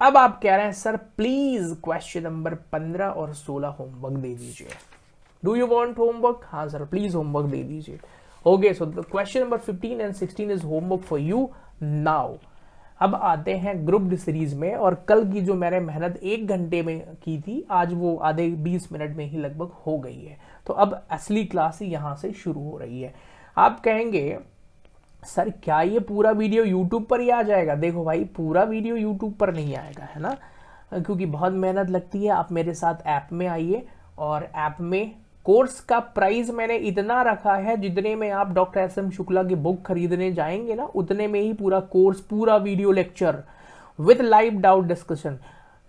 अब आप कह रहे हैं सर प्लीज क्वेश्चन नंबर 15 और 16 होमवर्क दे दीजिए। Do you want homework? हाँ सर प्लीज होमवर्क दे दीजिए। Okay so the question number 15 and 16 is homework for you now. अब आते हैं ग्रुप्ड सीरीज में, और कल की जो मैंने मेहनत 1 घंटे में की थी, आज वो आधे 20 मिनट में ही लगभग हो गई है। तो अब असली क्लास यहाँ से शुरू हो रही है। आप कहेंगे सर क्या ये पूरा वीडियो YouTube पर ही आ जाएगा? देखो भाई पूरा वीडियो YouTube पर नहीं आएगा, है ना, क्योंकि बहुत मेहनत लगती है। आप मेरे साथ ऐप में आइए, और ऐप में कोर्स का प्राइस मैंने इतना रखा है, जितने में आप डॉक्टर SM शुक्ला की बुक खरीदने जाएंगे ना, उतने में ही पूरा कोर्स, पूरा video lecture with live doubt discussion.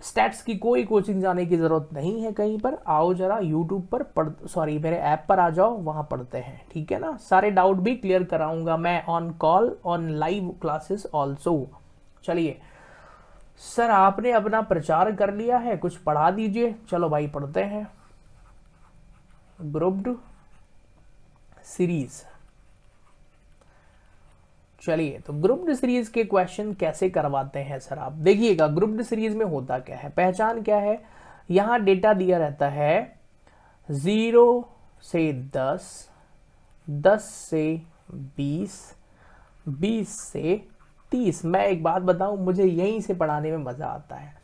Stats की कोई कोचिंग जाने की जरूरत नहीं है कहीं पर। आओ जरा यूट्यूब पर मेरे ऐप पर आ जाओ, वहां पढ़ते हैं, ठीक है ना। सारे डाउट भी क्लियर कराऊंगा मैं on call, on live classes also. चलिए सर आपने अपना प्रचार कर लिया है, कुछ पढ़ा दीजिए। चलो भाई पढ़ते हैं। ग्रुप्ड सीरीज, चलिए तो ग्रुप्ड सीरीज के क्वेश्चन कैसे करवाते हैं सर आप देखिएगा। ग्रुप्ड सीरीज में होता क्या है, पहचान क्या है, यहां डेटा दिया रहता है 0 से 10, 10 से 20, 20 से 30। मैं एक बात बताऊं, मुझे यहीं से पढ़ाने में मजा आता है।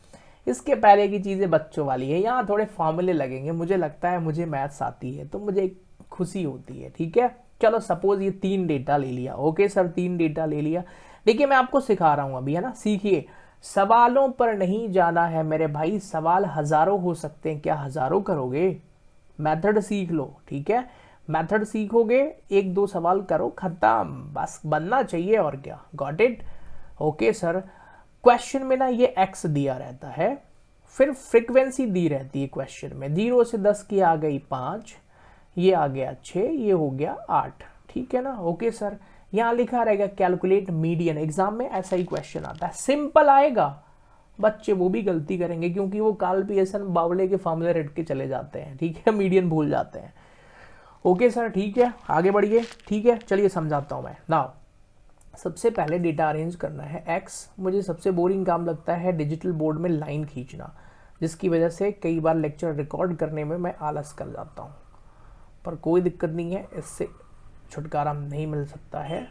इसके पहले की चीजें बच्चों वाली है, यहाँ थोड़े फॉर्मूले लगेंगे। मुझे लगता है मुझे मैथ्स आती है तो मुझे खुशी होती है, ठीक है। चलो सपोज ये 3 डेटा ले लिया, ओके सर 3 डेटा ले लिया। देखिए मैं आपको सिखा रहा हूं अभी, है ना, सीखिए। सवालों पर नहीं जाना है मेरे भाई, सवाल हजारों हो सकते हैं, क्या हजारों करोगे? मेथड सीख लो, ठीक है। मेथड सीखोगे, 1-2 सवाल करो, खत्म, बस बनना चाहिए और क्या। Got it? Okay sir. Question में ना ये x दिया रहता है, फिर फ्रीक्वेंसी दी रहती है क्वेश्चन में। 0 से 10 की आ गई 5, ये आ गया 6, ये हो गया 8, ठीक है ना। ओके सर, यहाँ लिखा रहेगा कैलकुलेट मीडियन। एग्जाम में ऐसा ही क्वेश्चन आता है, सिंपल आएगा। बच्चे वो भी गलती करेंगे क्योंकि वो काल पियर्सन बावले के फॉर्मूले रट के चले जाते हैं, ठीक है, मीडियन भूल जाते हैं। ओके सर ठीक है, आगे बढ़िए, ठीक है। चलिए समझाता हूँ मैं नाउ। सबसे पहले डेटा अरेंज करना है x। मुझे सबसे बोरिंग काम लगता है डिजिटल बोर्ड में लाइन खींचना, जिसकी वजह से कई बार लेक्चर रिकॉर्ड करने में मैं आलस कर जाता हूँ, पर कोई दिक्कत नहीं है, इससे छुटकारा नहीं मिल सकता है,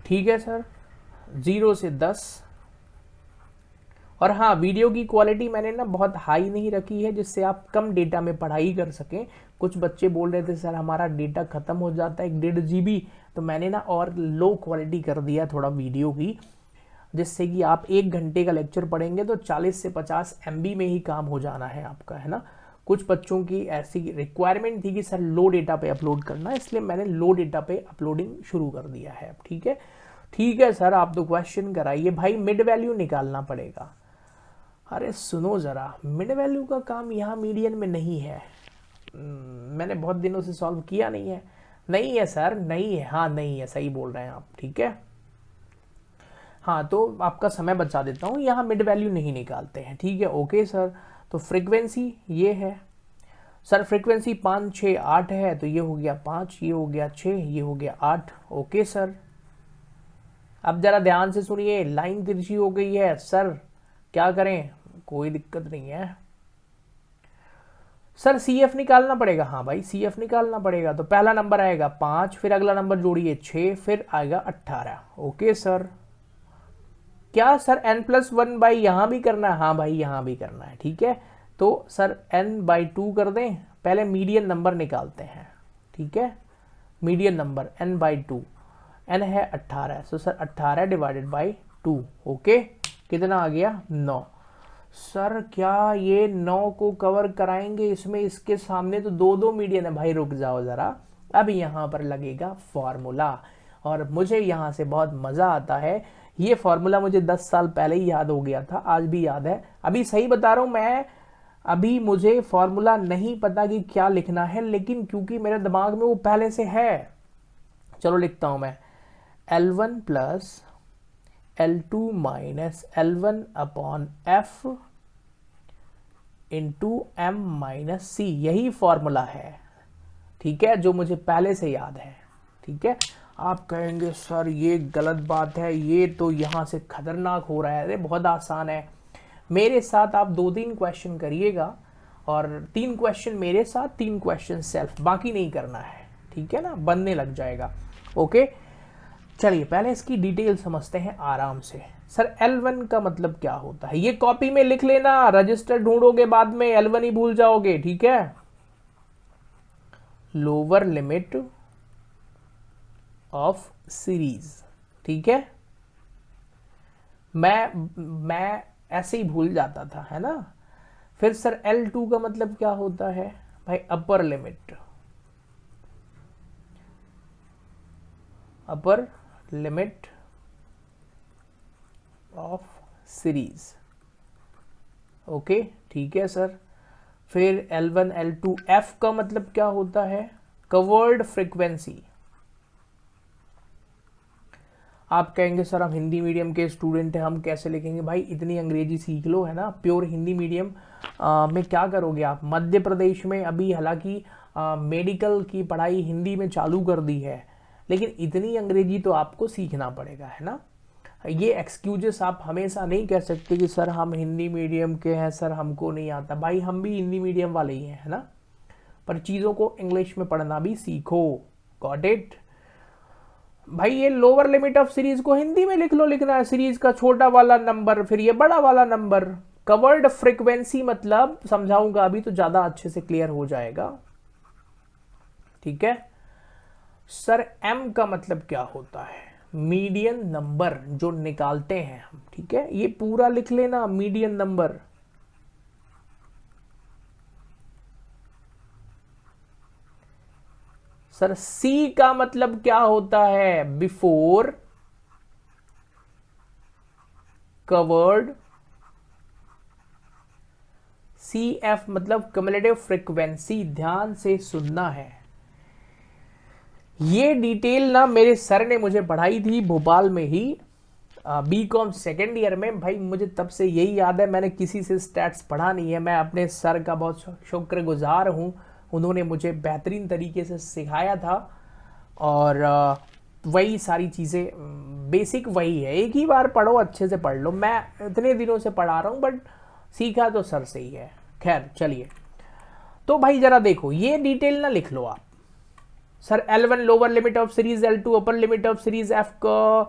ठीक है सर। 0 से 10, और हाँ वीडियो की क्वालिटी मैंने ना बहुत हाई नहीं रखी है, जिससे आप कम डेटा में पढ़ाई कर सकें। कुछ बच्चे बोल रहे थे सर हमारा डेटा खत्म हो जाता है 1.5 GB, तो मैंने ना और लो क्वालिटी कर दिया थोड़ा वीडियो की, जिससे कि आप 1 घंटे का लेक्चर पढ़ेंगे तो 40 से 50 MB में ही काम हो जाना है आपका, है ना। कुछ बच्चों की ऐसी रिक्वायरमेंट थी कि सर लो डेटा पे अपलोड करना है, इसलिए मैंने लो डेटा पे अपलोडिंग शुरू कर दिया है, ठीक है। ठीक है सर, आप तो क्वेश्चन कराइए। भाई मिड वैल्यू निकालना पड़ेगा। अरे सुनो ज़रा, मिड वैल्यू का काम यहाँ मीडियन में नहीं है। मैंने बहुत दिनों से सॉल्व किया नहीं है। नहीं है सर, नहीं है, हाँ नहीं है, सही बोल रहे हैं आप, ठीक है। हाँ तो आपका समय बचा देता हूँ, यहाँ मिड वैल्यू नहीं निकालते हैं, ठीक है। ओके सर, तो फ्रीक्वेंसी ये है सर, फ्रीक्वेंसी 5, 6, 8 है, तो ये हो गया 5, ये हो गया 6, ये हो गया 8। ओके सर, अब जरा ध्यान से सुनिए, लाइन तिरछी हो गई है सर, क्या करें? कोई दिक्कत नहीं है सर, CF निकालना पड़ेगा। हाँ भाई CF निकालना पड़ेगा, तो पहला नंबर आएगा 5, फिर अगला नंबर जोड़िए 6, फिर आएगा 18। Okay sir. क्या सर n+1 बाई यहाँ भी करना है? हाँ भाई यहाँ भी करना है, ठीक है। तो सर n/2 कर दें, पहले मीडियन नंबर निकालते हैं, ठीक है। मीडियन नंबर n/2, n है 18, तो सर 18 डिवाइडेड बाई 2, ओके। कितना आ गया 9। सर क्या ये 9 को कवर कराएंगे इसमें? इसके सामने तो 2 मीडियन है भाई, रुक जाओ ज़रा। अब यहाँ पर लगेगा फॉर्मूला, और मुझे यहाँ से बहुत मज़ा आता है। ये फॉर्मूला मुझे 10 साल पहले ही याद हो गया था, आज भी याद है। अभी सही बता रहा हूँ मैं, अभी मुझे फॉर्मूला नहीं पता कि क्या लिखना है, लेकिन क्योंकि मेरे दिमाग में वो पहले से है, चलो लिखता हूँ मैं। L1 plus L2 minus L1 upon F into M minus C, यही फॉर्मूला है, ठीक है, जो मुझे पहले से याद है, ठीक है। आप कहेंगे सर ये गलत बात है, ये तो यहाँ से खतरनाक हो रहा है। अरे बहुत आसान है, मेरे साथ आप 2-3 क्वेश्चन करिएगा, और 3 क्वेश्चन मेरे साथ, 3 क्वेश्चन सेल्फ, बाकी नहीं करना है, ठीक है ना, बनने लग जाएगा। ओके, चलिए पहले इसकी डिटेल समझते हैं आराम से। सर L1 का मतलब क्या होता है, ये कॉपी में लिख लेना, रजिस्टर ढूंढोगे बाद में L1 ही भूल जाओगे, ठीक है। लोअर लिमिट ऑफ सीरीज, ठीक है। मैं ऐसे ही भूल जाता था, है ना। फिर सर L2 का मतलब क्या होता है भाई? Upper limit of series, okay, ठीक है सर। फिर L1 L2, F का मतलब क्या होता है? Covered frequency. आप कहेंगे सर हम हिंदी मीडियम के स्टूडेंट हैं, हम कैसे लिखेंगे? भाई इतनी अंग्रेजी सीख लो, है ना। प्योर हिंदी मीडियम में क्या करोगे आप? मध्य प्रदेश में अभी हालांकि मेडिकल की पढ़ाई हिंदी में चालू कर दी है, लेकिन इतनी अंग्रेजी तो आपको सीखना पड़ेगा, है ना। ये एक्सक्यूजेस आप हमेशा नहीं कह सकते कि सर हम हिंदी मीडियम के हैं, सर हमको नहीं आता। भाई हम भी हिंदी मीडियम वाले ही हैं, है ना, पर चीज़ों को इंग्लिश में पढ़ना भी सीखो। गॉट इट भाई। ये लोअर लिमिट ऑफ सीरीज को हिंदी में लिख लो, लिखना है सीरीज का छोटा वाला नंबर, फिर ये बड़ा वाला नंबर। कवर्ड फ्रीक्वेंसी मतलब समझाऊंगा अभी तो ज्यादा अच्छे से क्लियर हो जाएगा, ठीक है। सर M का मतलब क्या होता है? मीडियन नंबर जो निकालते हैं हम, ठीक है, ये पूरा लिख लेना, मीडियन नंबर। सर C का मतलब क्या होता है? Before covered. CF मतलब कम्युलेटिव फ्रीक्वेंसी। ध्यान से सुनना है, ये डिटेल ना मेरे सर ने मुझे पढ़ाई थी भोपाल में ही, BCom सेकेंड ईयर में। भाई मुझे तब से यही याद है, मैंने किसी से स्टैट्स पढ़ा नहीं है। मैं अपने सर का बहुत शुक्रगुजार हूँ, उन्होंने मुझे बेहतरीन तरीके से सिखाया था, और वही सारी चीज़ें बेसिक वही है। एक ही बार पढ़ो, अच्छे से पढ़ लो। मैं इतने दिनों से पढ़ा रहा हूँ, बट सीखा तो सर से ही है। खैर चलिए, तो भाई ज़रा देखो, ये डिटेल ना लिख लो आप। Sir L1 lower limit of series, L2 upper limit of series, F का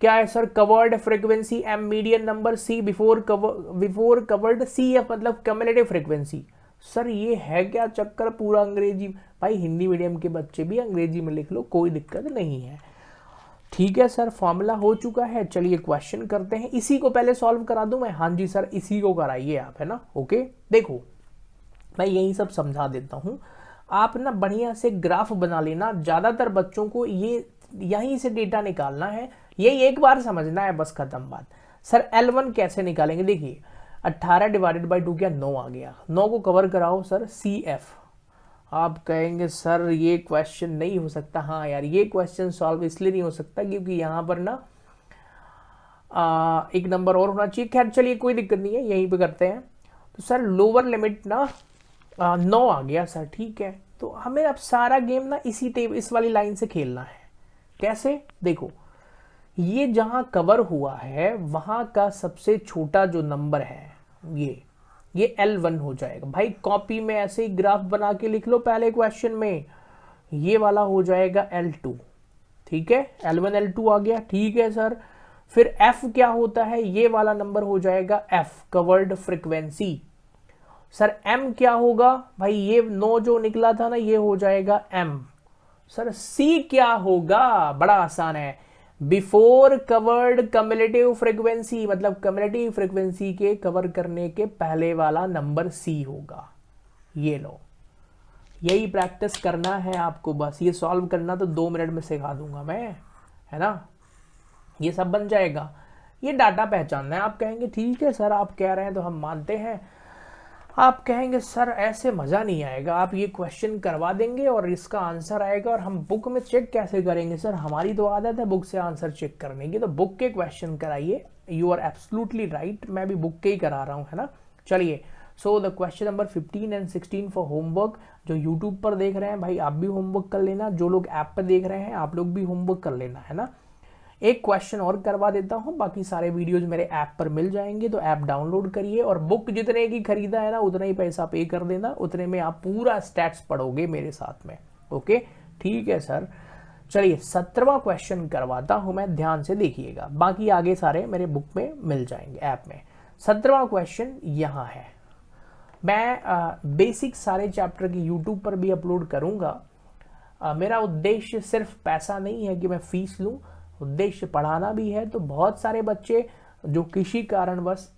क्या है sir? Covered frequency, M median number, C before covered, CF मतलब कम्युलेटिव फ्रीक्वेंसी। सर ये है क्या चक्कर पूरा अंग्रेजी? भाई हिंदी मीडियम के बच्चे भी अंग्रेजी में लिख लो, कोई दिक्कत नहीं है, ठीक है सर। फॉर्मूला हो चुका है, चलिए क्वेश्चन करते हैं। इसी को पहले सॉल्व करा दूं मैं? हाँ जी सर, इसी को कराइए आप, है ना। ओके, देखो मैं यही सब समझा देता हूं, आप ना बढ़िया से ग्राफ बना लेना। ज्यादातर बच्चों को ये यहीं से डेटा निकालना है, यही एक बार समझना है, बस खत्म बात। सर L1 कैसे निकालेंगे? देखिए 18 डिवाइडेड बाई 2 क्या 9 आ गया, 9 को कवर कराओ सर CF। आप कहेंगे सर ये क्वेश्चन नहीं हो सकता। हाँ यार, ये क्वेश्चन सॉल्व इसलिए नहीं हो सकता क्योंकि यहाँ पर ना एक नंबर और होना चाहिए। खैर चलिए कोई दिक्कत नहीं है, यहीं पे करते हैं। तो सर लोअर लिमिट ना 9 आ गया सर, ठीक है। तो हमें अब सारा गेम ना इस वाली लाइन से खेलना है। कैसे? देखो ये जहां कवर हुआ है वहां का सबसे छोटा जो नंबर है ये L1 हो जाएगा। भाई कॉपी में ऐसे ही ग्राफ बना के लिख लो, पहले क्वेश्चन में ये वाला हो जाएगा L2, ठीक है। L1 L2 आ गया, ठीक है सर। फिर F क्या होता है? ये वाला नंबर हो जाएगा F, covered frequency. Sir m क्या होगा भाई, ये 9 जो निकला था ना ये हो जाएगा m। सर c क्या होगा, बड़ा आसान है, बिफोर कवर्ड कम्युलेटिव फ्रीक्वेंसी, मतलब कम्युलेटिव फ्रीक्वेंसी के कवर करने के पहले वाला नंबर c होगा। ये लो, यही प्रैक्टिस करना है आपको, बस ये सॉल्व करना तो 2 मिनट में सिखा दूंगा मैं, है ना, ये सब बन जाएगा। ये डाटा पहचानना है। आप कहेंगे ठीक है सर आप कह रहे हैं तो हम मानते हैं, आप कहेंगे सर ऐसे मज़ा नहीं आएगा, आप ये क्वेश्चन करवा देंगे और इसका आंसर आएगा और हम बुक में चेक कैसे करेंगे। सर हमारी तो आदत है बुक से आंसर चेक करने की, तो बुक के क्वेश्चन कराइए। यू आर एब्सोल्युटली राइट, मैं भी बुक के ही करा रहा हूँ, है ना। चलिए, so the question number 15 and 16 for homework. जो यूट्यूब पर देख रहे हैं भाई आप भी होमवर्क कर लेना, जो लोग ऐप पर देख रहे हैं आप लोग भी होमवर्क कर लेना, है ना। एक क्वेश्चन और करवा देता हूं, बाकी सारे वीडियोज मेरे ऐप पर मिल जाएंगे, तो ऐप डाउनलोड करिए और बुक जितने की खरीदा है ना उतना ही पैसा पे कर देना, उतने में आप पूरा स्टैट्स पढ़ोगे मेरे साथ में। ओके ठीक है सर। चलिए 17वां क्वेश्चन करवाता हूं मैं, ध्यान से देखिएगा, बाकी आगे सारे मेरे बुक में मिल जाएंगे ऐप में। 17वां क्वेश्चन यहाँ है। मैं बेसिक सारे चैप्टर की यूट्यूब पर भी अपलोड करूंगा। मेरा उद्देश्य सिर्फ पैसा नहीं है कि मैं फीस लूं, उद्देश्य पढ़ाना भी है। तो बहुत सारे बच्चे जो किसी कारणवश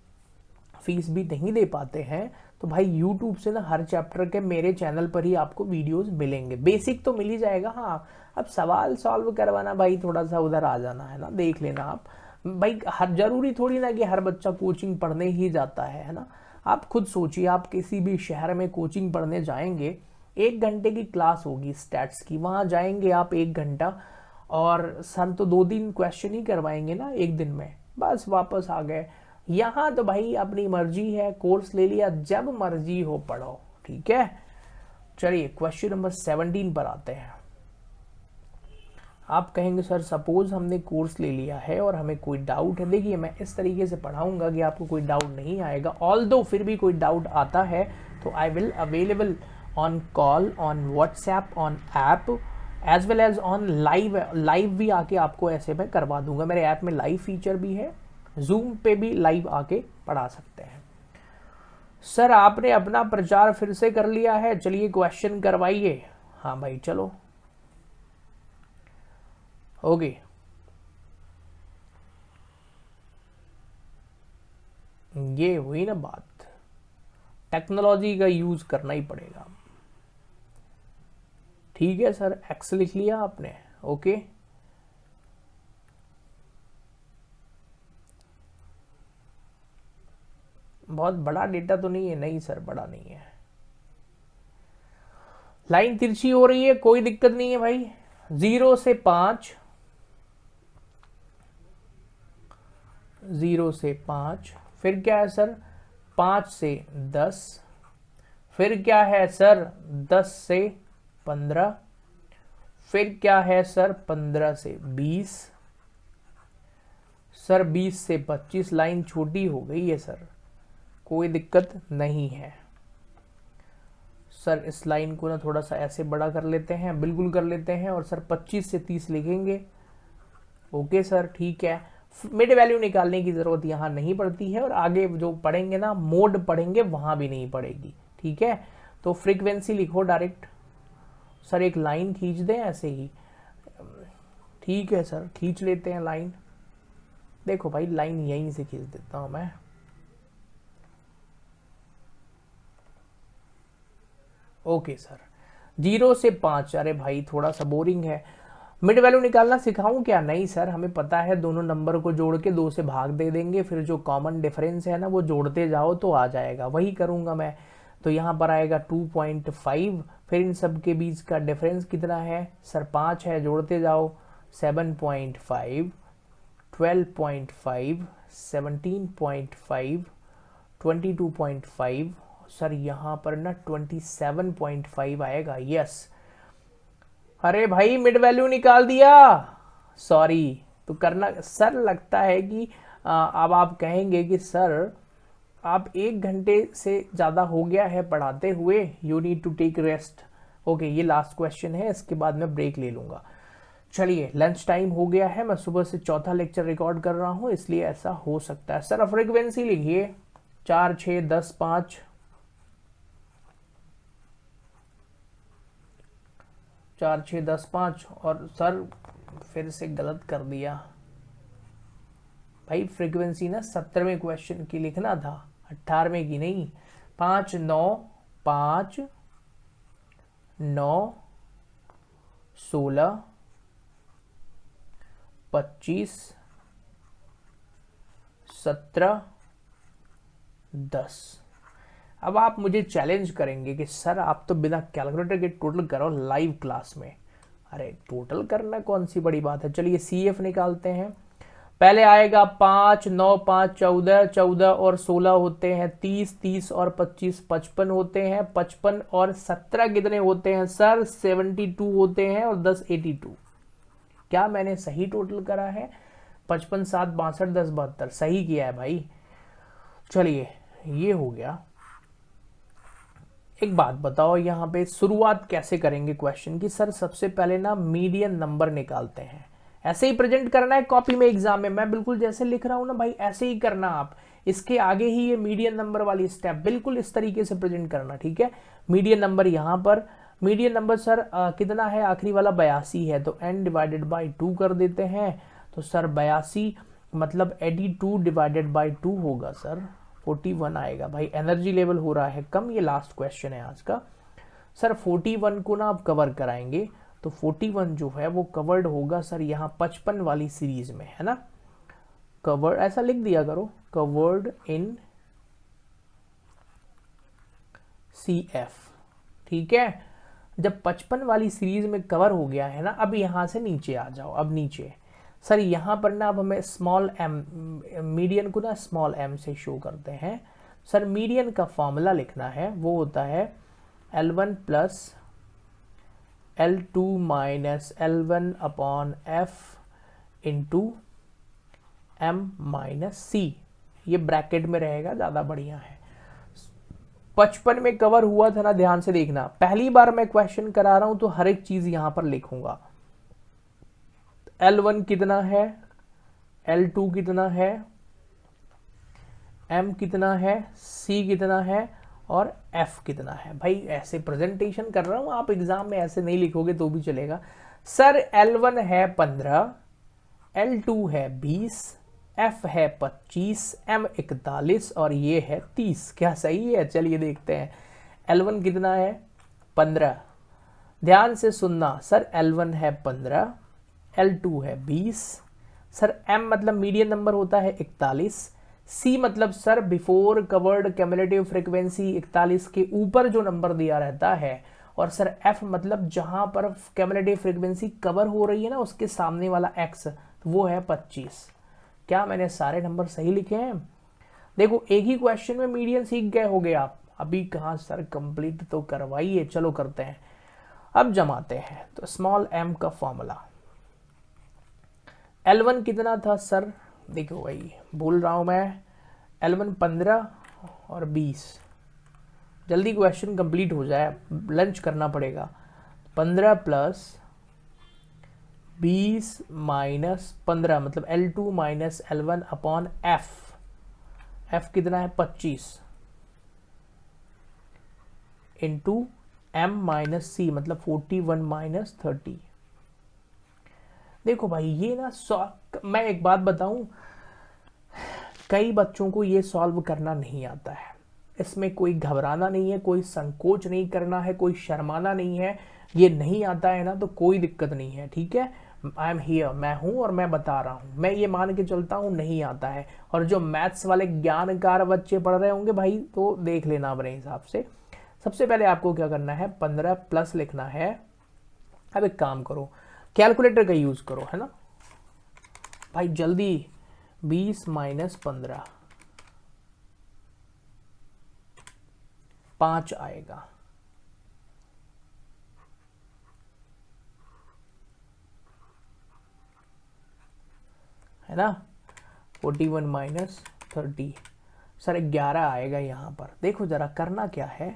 फीस भी नहीं दे पाते हैं, तो भाई यूट्यूब से ना हर चैप्टर के मेरे चैनल पर ही आपको वीडियोस मिलेंगे। बेसिक तो मिल ही जाएगा, हाँ अब सवाल सॉल्व करवाना भाई थोड़ा सा उधर आ जाना, है ना, देख लेना आप भाई। हर जरूरी थोड़ी ना कि हर बच्चा कोचिंग पढ़ने ही जाता है ना। आप खुद सोचिए, आप किसी भी शहर में कोचिंग पढ़ने जाएंगे, 1 घंटे की क्लास होगी स्टैट्स की, वहां जाएंगे आप 1 घंटा और सर तो 2 दिन क्वेश्चन ही करवाएंगे ना 1 दिन में, बस वापस आ गए। यहाँ तो भाई अपनी मर्जी है, कोर्स ले लिया, जब मर्जी हो पढ़ो, ठीक है। चलिए क्वेश्चन नंबर 17 पर आते हैं। आप कहेंगे सर सपोज हमने कोर्स ले लिया है और हमें कोई डाउट है। देखिए मैं इस तरीके से पढ़ाऊंगा कि आपको कोई डाउट नहीं आएगा, ऑल्दो फिर भी कोई डाउट आता है तो I will available on call, on WhatsApp, on app as well as on live भी आके आपको ऐसे में करवा दूंगा। मेरे ऐप में लाइव फीचर भी है, जूम पे भी लाइव आके पढ़ा सकते हैं। सर आपने अपना प्रचार फिर से कर लिया है, चलिए क्वेश्चन करवाइए। हाँ भाई चलो ओके। ये हुई ना बात, टेक्नोलॉजी का यूज करना ही पड़ेगा। ठीक है सर, एक्स लिख लिया आपने, ओके। बहुत बड़ा डेटा तो नहीं है, नहीं सर बड़ा नहीं है। लाइन तिरछी हो रही है, कोई दिक्कत नहीं है भाई। 0 से 5, 0 से 5, फिर क्या है सर 5 से 10, फिर क्या है सर 10 से 15, फिर क्या है सर 15 से 20, सर 20 से 25। लाइन छोटी हो गई है सर, कोई दिक्कत नहीं है सर। इस लाइन को ना थोड़ा सा ऐसे बड़ा कर लेते हैं, बिल्कुल कर लेते हैं, और सर 25 से 30 लिखेंगे। ओके सर ठीक है, मिड वैल्यू निकालने की जरूरत यहाँ नहीं पड़ती है, और आगे जो पढ़ेंगे ना मोड पढ़ेंगे वहां भी नहीं पड़ेगी, ठीक है। तो फ्रीक्वेंसी लिखो डायरेक्ट। सर एक लाइन खींच दें ऐसे ही, ठीक है सर खींच लेते हैं लाइन। देखो भाई लाइन यहीं से खींच देता हूं मैं, ओके सर। 0 से 5, अरे भाई थोड़ा सा बोरिंग है, मिड वैल्यू निकालना सिखाऊं क्या? नहीं सर, हमें पता है दोनों नंबर को जोड़ के 2 से भाग दे देंगे, फिर जो कॉमन डिफरेंस है ना वो जोड़ते जाओ तो आ जाएगा, वही करूंगा मैं। तो यहाँ पर आएगा 2.5, फिर इन सब के बीच का डिफरेंस कितना है सर 5 है, जोड़ते जाओ 7.5, 12.5, 17.5, 22.5, सर यहाँ पर ना 27.5 आएगा, यस। अरे भाई मिड वैल्यू निकाल दिया, सॉरी। तो करना सर, लगता है कि अब आप कहेंगे कि सर आप 1 घंटे से ज़्यादा हो गया है पढ़ाते हुए, you need to take rest. Okay ये लास्ट क्वेश्चन है, इसके बाद मैं ब्रेक ले लूँगा। चलिए लंच टाइम हो गया है, मैं सुबह से 4था लेक्चर रिकॉर्ड कर रहा हूँ, इसलिए ऐसा हो सकता है। सर फ्रीक्वेंसी लिखिए 4, 6, 10, 5, 4 6 10 5 और सर फिर से गलत कर दिया भाई। फ्रीक्वेंसी ना 17वें क्वेश्चन की लिखना था, 18वें की नहीं। 5 9 5 9 16 25 17 10। अब आप मुझे चैलेंज करेंगे कि सर आप तो बिना कैलकुलेटर के टोटल करो लाइव क्लास में। अरे टोटल करना कौन सी बड़ी बात है। चलिए CF निकालते हैं। पहले आएगा 5 9 5 14 14 और 16 होते हैं 30 30 और 25 55 होते हैं 55 और 17 कितने होते हैं सर 72 होते हैं और 10 82। क्या मैंने सही टोटल करा है? 55 7 62 10 72 सही किया है भाई। चलिए ये हो गया। एक बात बताओ यहाँ पे शुरुआत कैसे करेंगे क्वेश्चन की? सर सबसे पहले ना मीडियन नंबर निकालते हैं। ऐसे ही प्रेजेंट करना है कॉपी में एग्जाम में, मैं बिल्कुल जैसे लिख रहा हूं ना भाई ऐसे ही करना। आप इसके आगे ही ये मीडियन नंबर वाली स्टेप बिल्कुल इस तरीके से प्रेजेंट करना, ठीक है। मीडियन नंबर यहाँ पर, मीडियन नंबर सर कितना है? आखिरी वाला 82 है, तो n डिवाइडेड बाई 2 कर देते हैं। तो सर 82 मतलब 82 डिवाइडेड बाई 2 होगा सर 41 आएगा। भाई एनर्जी लेवल हो रहा है कम, ये लास्ट क्वेश्चन है आज का। सर 41 को ना आप कवर कराएंगे, तो 41 जो है वो कवर्ड होगा सर यहाँ 55 वाली सीरीज में, है ना। कवर्ड ऐसा लिख दिया करो, कवर्ड इन CF, ठीक है। जब 55 वाली सीरीज में कवर हो गया है ना, अब यहां से नीचे आ जाओ। अब नीचे सर यहाँ पर ना अब हमें स्मॉल m, मीडियन को ना स्मॉल m से शो करते हैं। सर मीडियन का फॉर्मूला लिखना है, वो होता है L1 plus L2 minus L1 upon F into M minus C। ये ब्रैकेट में रहेगा, ज़्यादा बढ़िया है। 55 में कवर हुआ था ना, ध्यान से देखना। पहली बार मैं क्वेश्चन करा रहा हूं तो हर एक चीज़ यहाँ पर लिखूंगा। L1 कितना है, L2 कितना है, M कितना है, C कितना है और F कितना है। भाई ऐसे प्रेजेंटेशन कर रहा हूं, आप एग्जाम में ऐसे नहीं लिखोगे तो भी चलेगा। सर L1 है 15, L2 है 20, F है 25, M 41 और ये है 30। क्या सही है? चलिए देखते हैं। L1 कितना है 15, ध्यान से सुनना सर। L1 है 15, L2 है 20, सर M मतलब मीडियन नंबर होता है 41, C मतलब sir before covered cumulative frequency 41 के ऊपर जो नंबर दिया रहता है, और सर F मतलब जहां पर क्यूमुलेटिव फ्रीक्वेंसी कवर हो रही है ना उसके सामने वाला X, तो वो है 25। क्या मैंने सारे नंबर सही लिखे हैं? देखो एक ही क्वेश्चन में मीडियन सीख गए होगे आप। अभी कहाँ सर, कंप्लीट तो करवाइए। चलो करते हैं, अब जमाते हैं। तो स्मॉल m का फॉर्मूला, L1 कितना था सर? देखो भाई भूल रहा हूं मैं, L1 15 और 20। जल्दी क्वेश्चन कंप्लीट हो जाए, लंच करना पड़ेगा। 15 प्लस 20 माइनस 15 मतलब L2 minus L1 upon F कितना है 25 इंटू M माइनस C मतलब 41 माइनस 30। देखो भाई ये ना मैं एक बात बताऊं, कई बच्चों को ये सॉल्व करना नहीं आता है। इसमें कोई घबराना नहीं है, कोई संकोच नहीं करना है, कोई शर्माना नहीं है। ये नहीं आता है ना तो कोई दिक्कत नहीं है, ठीक है। आई एम हियर, मैं हूं और मैं बता रहा हूं। मैं ये मान के चलता हूं नहीं आता है। और जो मैथ्स वाले ज्ञानकार बच्चे पढ़ रहे होंगे भाई, तो देख लेना अपने हिसाब से। सबसे पहले आपको क्या करना है, 15 प्लस लिखना है। अब एक काम करो, कैलकुलेटर का यूज करो, है ना भाई जल्दी। 20 माइनस 15 5 आएगा, है ना। 41 माइनस 30 सर 11 आएगा यहाँ पर। देखो जरा करना क्या है,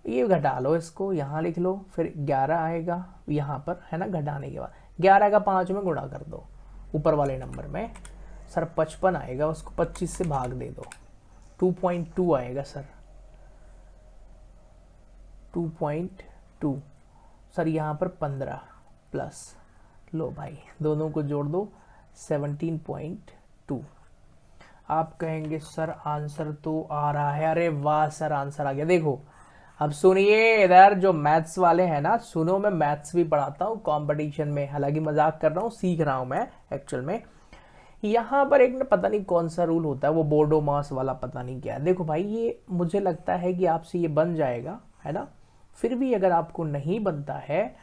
ये घटा लो, इसको यहाँ लिख लो, फिर 11 आएगा यहाँ पर, है ना। घटाने के बाद 11 का 5 में गुणा कर दो ऊपर वाले नंबर में। सर 55 आएगा, उसको 25 से भाग दे दो, 2.2 आएगा सर, 2.2। सर यहाँ पर 15 प्लस, लो भाई दोनों को जोड़ दो 17.2। आप कहेंगे सर आंसर तो आ रहा है, अरे वाह सर आंसर आ गया। देखो अब सुनिए इधर जो मैथ्स वाले हैं ना, सुनो मैं मैथ्स भी पढ़ाता हूँ कंपटीशन में, हालांकि मजाक कर रहा हूँ, सीख रहा हूँ मैं एक्चुअल में। यहाँ पर एक ना पता नहीं कौन सा रूल होता है, वो बोर्डो मास वाला पता नहीं क्या है। देखो भाई ये मुझे लगता है कि आपसे ये बन जाएगा, है ना। फिर भी अगर आपको नहीं बनता है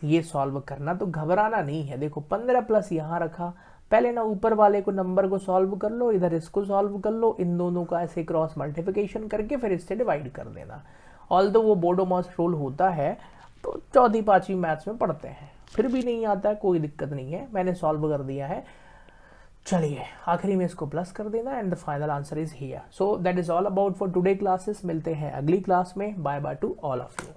ये सॉल्व करना तो घबराना नहीं है। देखो 15 प्लस यहाँ रखा, पहले ना ऊपर वाले को नंबर को सॉल्व कर लो, इधर इसको सॉल्व कर लो, इन दोनों का ऐसे क्रॉस मल्टीप्लिकेशन करके फिर इससे डिवाइड कर देना। ऑल्दो वो बोर्डो मास रूल होता है तो चौथी पांचवी मैथ्स में पढ़ते हैं, फिर भी नहीं आता है कोई दिक्कत नहीं है, मैंने सॉल्व कर दिया है। चलिए आखिरी में इसको प्लस कर देना and the final answer is here. So that is all about for today classes. मिलते हैं अगली क्लास में। Bye bye to all of you.